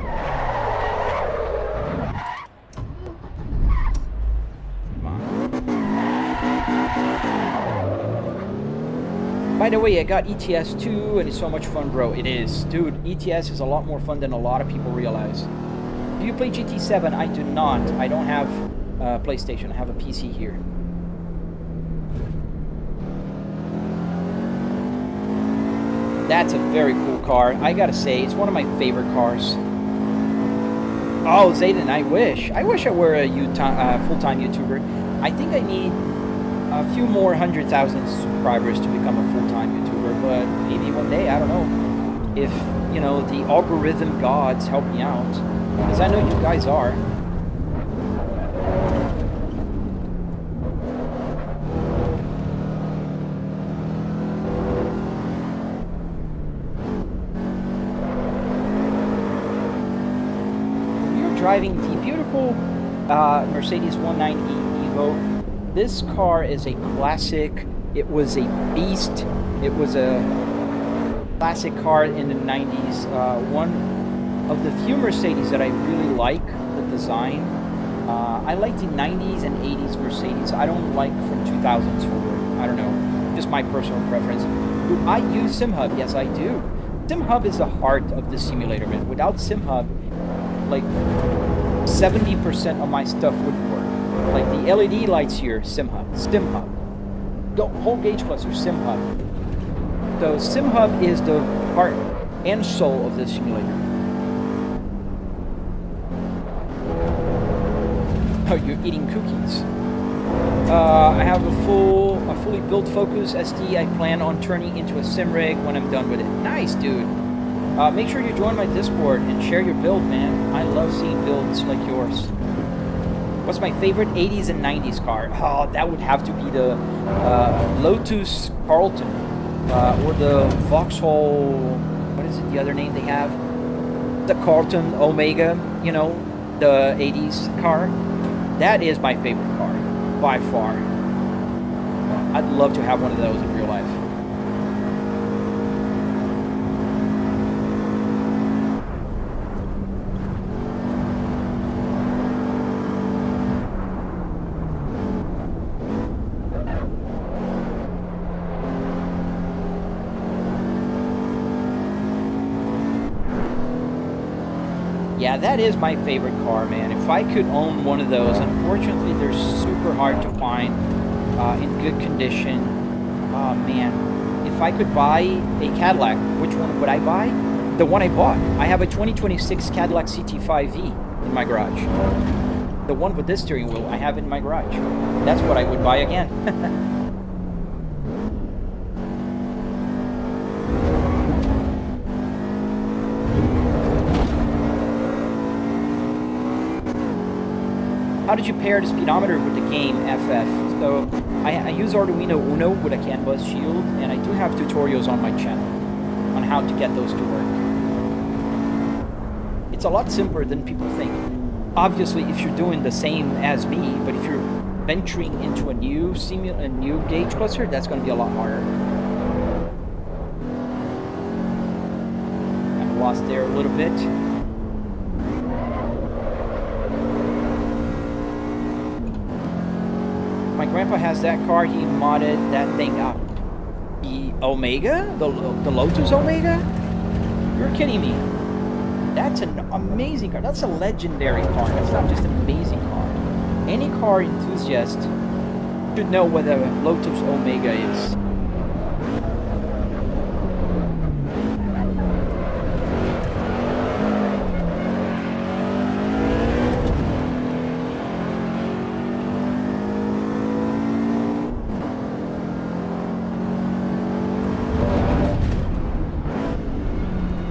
on. By the way, I got ETS 2 and it's so much fun, bro. It is. Dude, ETS is a lot more fun than a lot of people realize. Do you play GT7? I do not. I don't have a PlayStation. I have a PC here. That's a very cool car. I gotta say, it's one of my favorite cars. Oh, Zayden, I wish I were a full-time YouTuber. I think I need a few more 100,000 subscribers to become a full-time YouTuber, but maybe one day, I don't know. If, you know, the algorithm gods help me out. Because I know you guys are. Driving the beautiful Mercedes 190 Evo. This car is a classic. It was a beast. It was a classic car in the 90s. One of the few Mercedes that I really like the design. I like the 90s and 80s Mercedes. I don't like from 2000s forward. I don't know. Just my personal preference. Do I use SimHub? Yes, I do. SimHub is the heart of the simulator, man. Without SimHub, like 70% of my stuff wouldn't work. Like the LED lights here, SimHub. The whole gauge cluster, SimHub. So SimHub is the heart and soul of the simulator. Oh, you're eating cookies. I have a fully built Focus SD. I plan on turning into a sim rig when I'm done with it. Nice, dude. Make sure you join my Discord and share your build, man. I love seeing builds like yours. What's my favorite 80s and 90s car? Oh, that would have to be the Lotus Carlton or the Vauxhall. What is it? The other name they have? The Carlton Omega. You know, the 80s car. That is my favorite car by far. I'd love to have one of those in real life. Yeah, that is my favorite car, man. If I could own one of those, unfortunately, they're super hard to find in good condition. Oh, man. If I could buy a Cadillac, which one would I buy? The one I bought. I have a 2026 Cadillac CT5V in my garage. The one with this steering wheel I have in my garage. That's what I would buy again. How did you pair the speedometer with the game FF? So I use Arduino Uno with a CAN bus shield, and I do have tutorials on my channel. on how to get those to work. It's a lot simpler than people think. Obviously, if you're doing the same as me, but if you're venturing into a new gauge cluster, that's going to be a lot harder. I'm lost there a little bit. My grandpa has that car. He modded that thing up. The Omega? The Lotus Omega? You're kidding me. That's an amazing car. That's a legendary car. That's not just an amazing car. Any car enthusiast should know what a Lotus Omega is.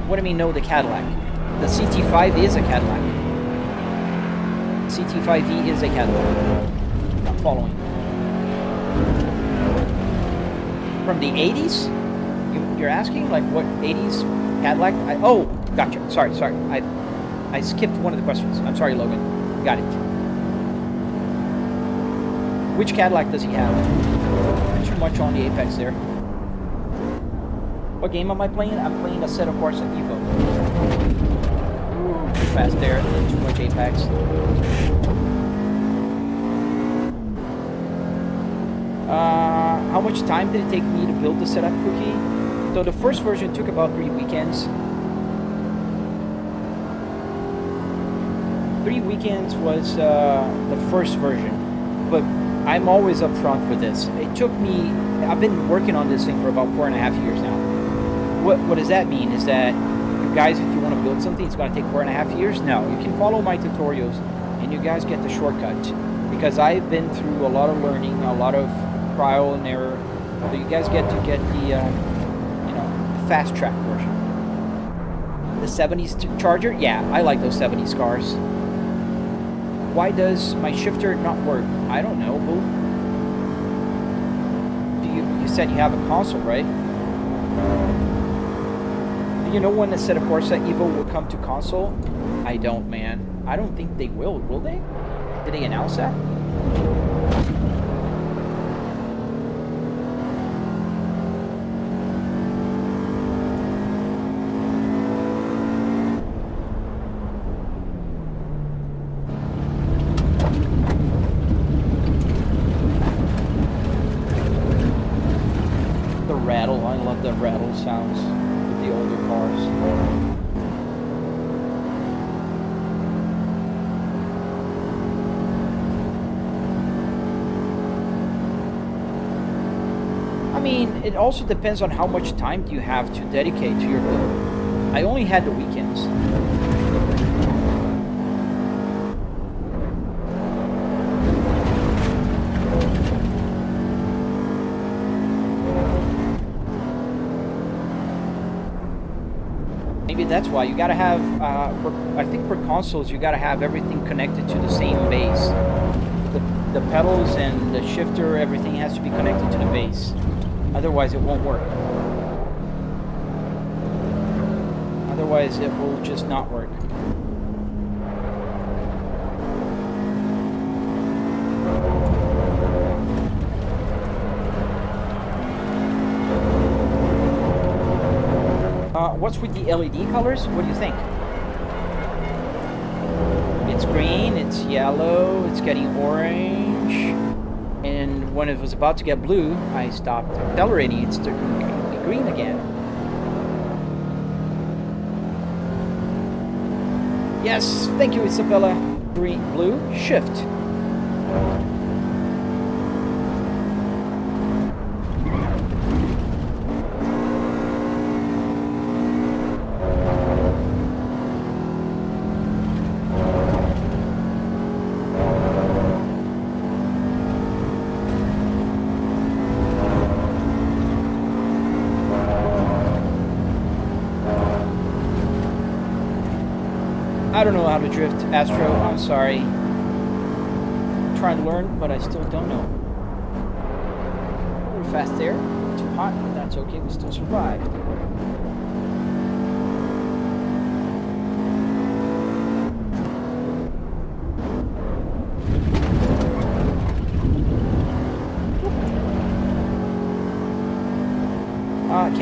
What do you mean, know the Cadillac? The CT5 is a Cadillac. CT5E is a Cadillac. Not following. From the 80s? You're asking? Like what 80s Cadillac? Oh, gotcha. Sorry. I skipped one of the questions. I'm sorry, Logan. Got it. Which Cadillac does he have? Not too much on the Apex there. What game am I playing? I'm playing Assetto Corsa Evo. Ooh, too fast there. Too much Apex. How much time did it take me to build the setup, Cookie? So the first version took about 3 weekends. 3 weekends was the first version. But I'm always upfront with this. It took me... I've been working on this thing for about 4.5 years now. What does that mean? Is that, you guys, if you want to build something, it's going to take 4.5 years? No, you can follow my tutorials, and you guys get the shortcut. Because I've been through a lot of learning, a lot of trial and error. So you guys get the, fast track version. The 70s Charger? Yeah, I like those 70s cars. Why does my shifter not work? I don't know, Boo. You said you have a console, right? You know when the Assetto Corsa Evo will come to console? I don't, man. I don't think they will they? Did they announce that? The rattle, I love the rattle sounds. The older cars. I mean, it also depends on how much time do you have to dedicate to your build. I only had the weekends. Maybe that's why you gotta have, I think for consoles, you gotta have everything connected to the same base. The pedals and the shifter, everything has to be connected to the base. Otherwise, it won't work. Otherwise, it will just not work. What's with the LED colors? What do you think? It's green, it's yellow, it's getting orange. And when it was about to get blue, I stopped accelerating. It's turning green again. Yes, thank you, Isabella. Green, blue, shift. I don't know how to drift, Astro. I'm sorry. I'm trying to learn, but I still don't know. We're fast there. Too hot, but that's okay. We still survived.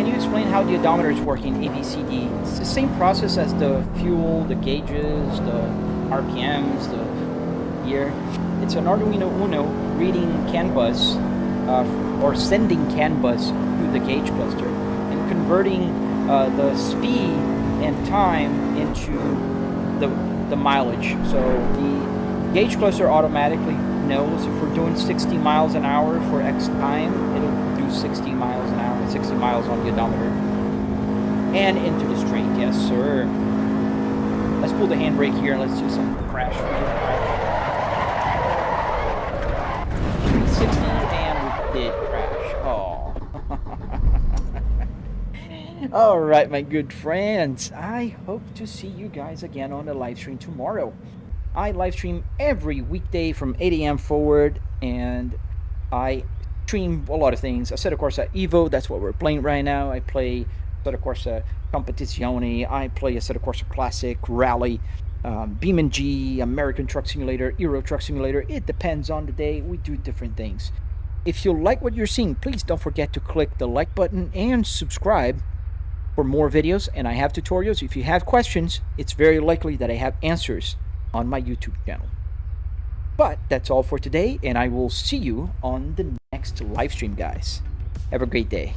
can you explain how the odometer is working, ABCD? It's the same process as the fuel, the gauges, the RPMs, the gear. It's an Arduino Uno reading CAN bus, or sending CAN bus to the gauge cluster, and converting the speed and time into the mileage. So the gauge cluster automatically knows if we're doing 60 miles an hour for X time, it'll do 60 miles an hour, 60 miles on the odometer. And into the straight, yes sir. Let's pull the handbrake here and let's do some crash. 360 and we did crash. Oh. Alright, my good friends. I hope to see you guys again on the live stream tomorrow. I live stream every weekday from 8 a.m. forward, and I stream a lot of things. Assetto Corsa Evo, that's what we're playing right now. I play Assetto Corsa Competizione, I play Assetto Corsa Classic, Rally, BeamNG, American Truck Simulator, Euro Truck Simulator. It depends on the day. We do different things. If you like what you're seeing, please don't forget to click the like button and subscribe for more videos. And I have tutorials. If you have questions, it's very likely that I have answers on my YouTube channel. But that's all for today, and I will see you on the next live stream, guys. Have a great day.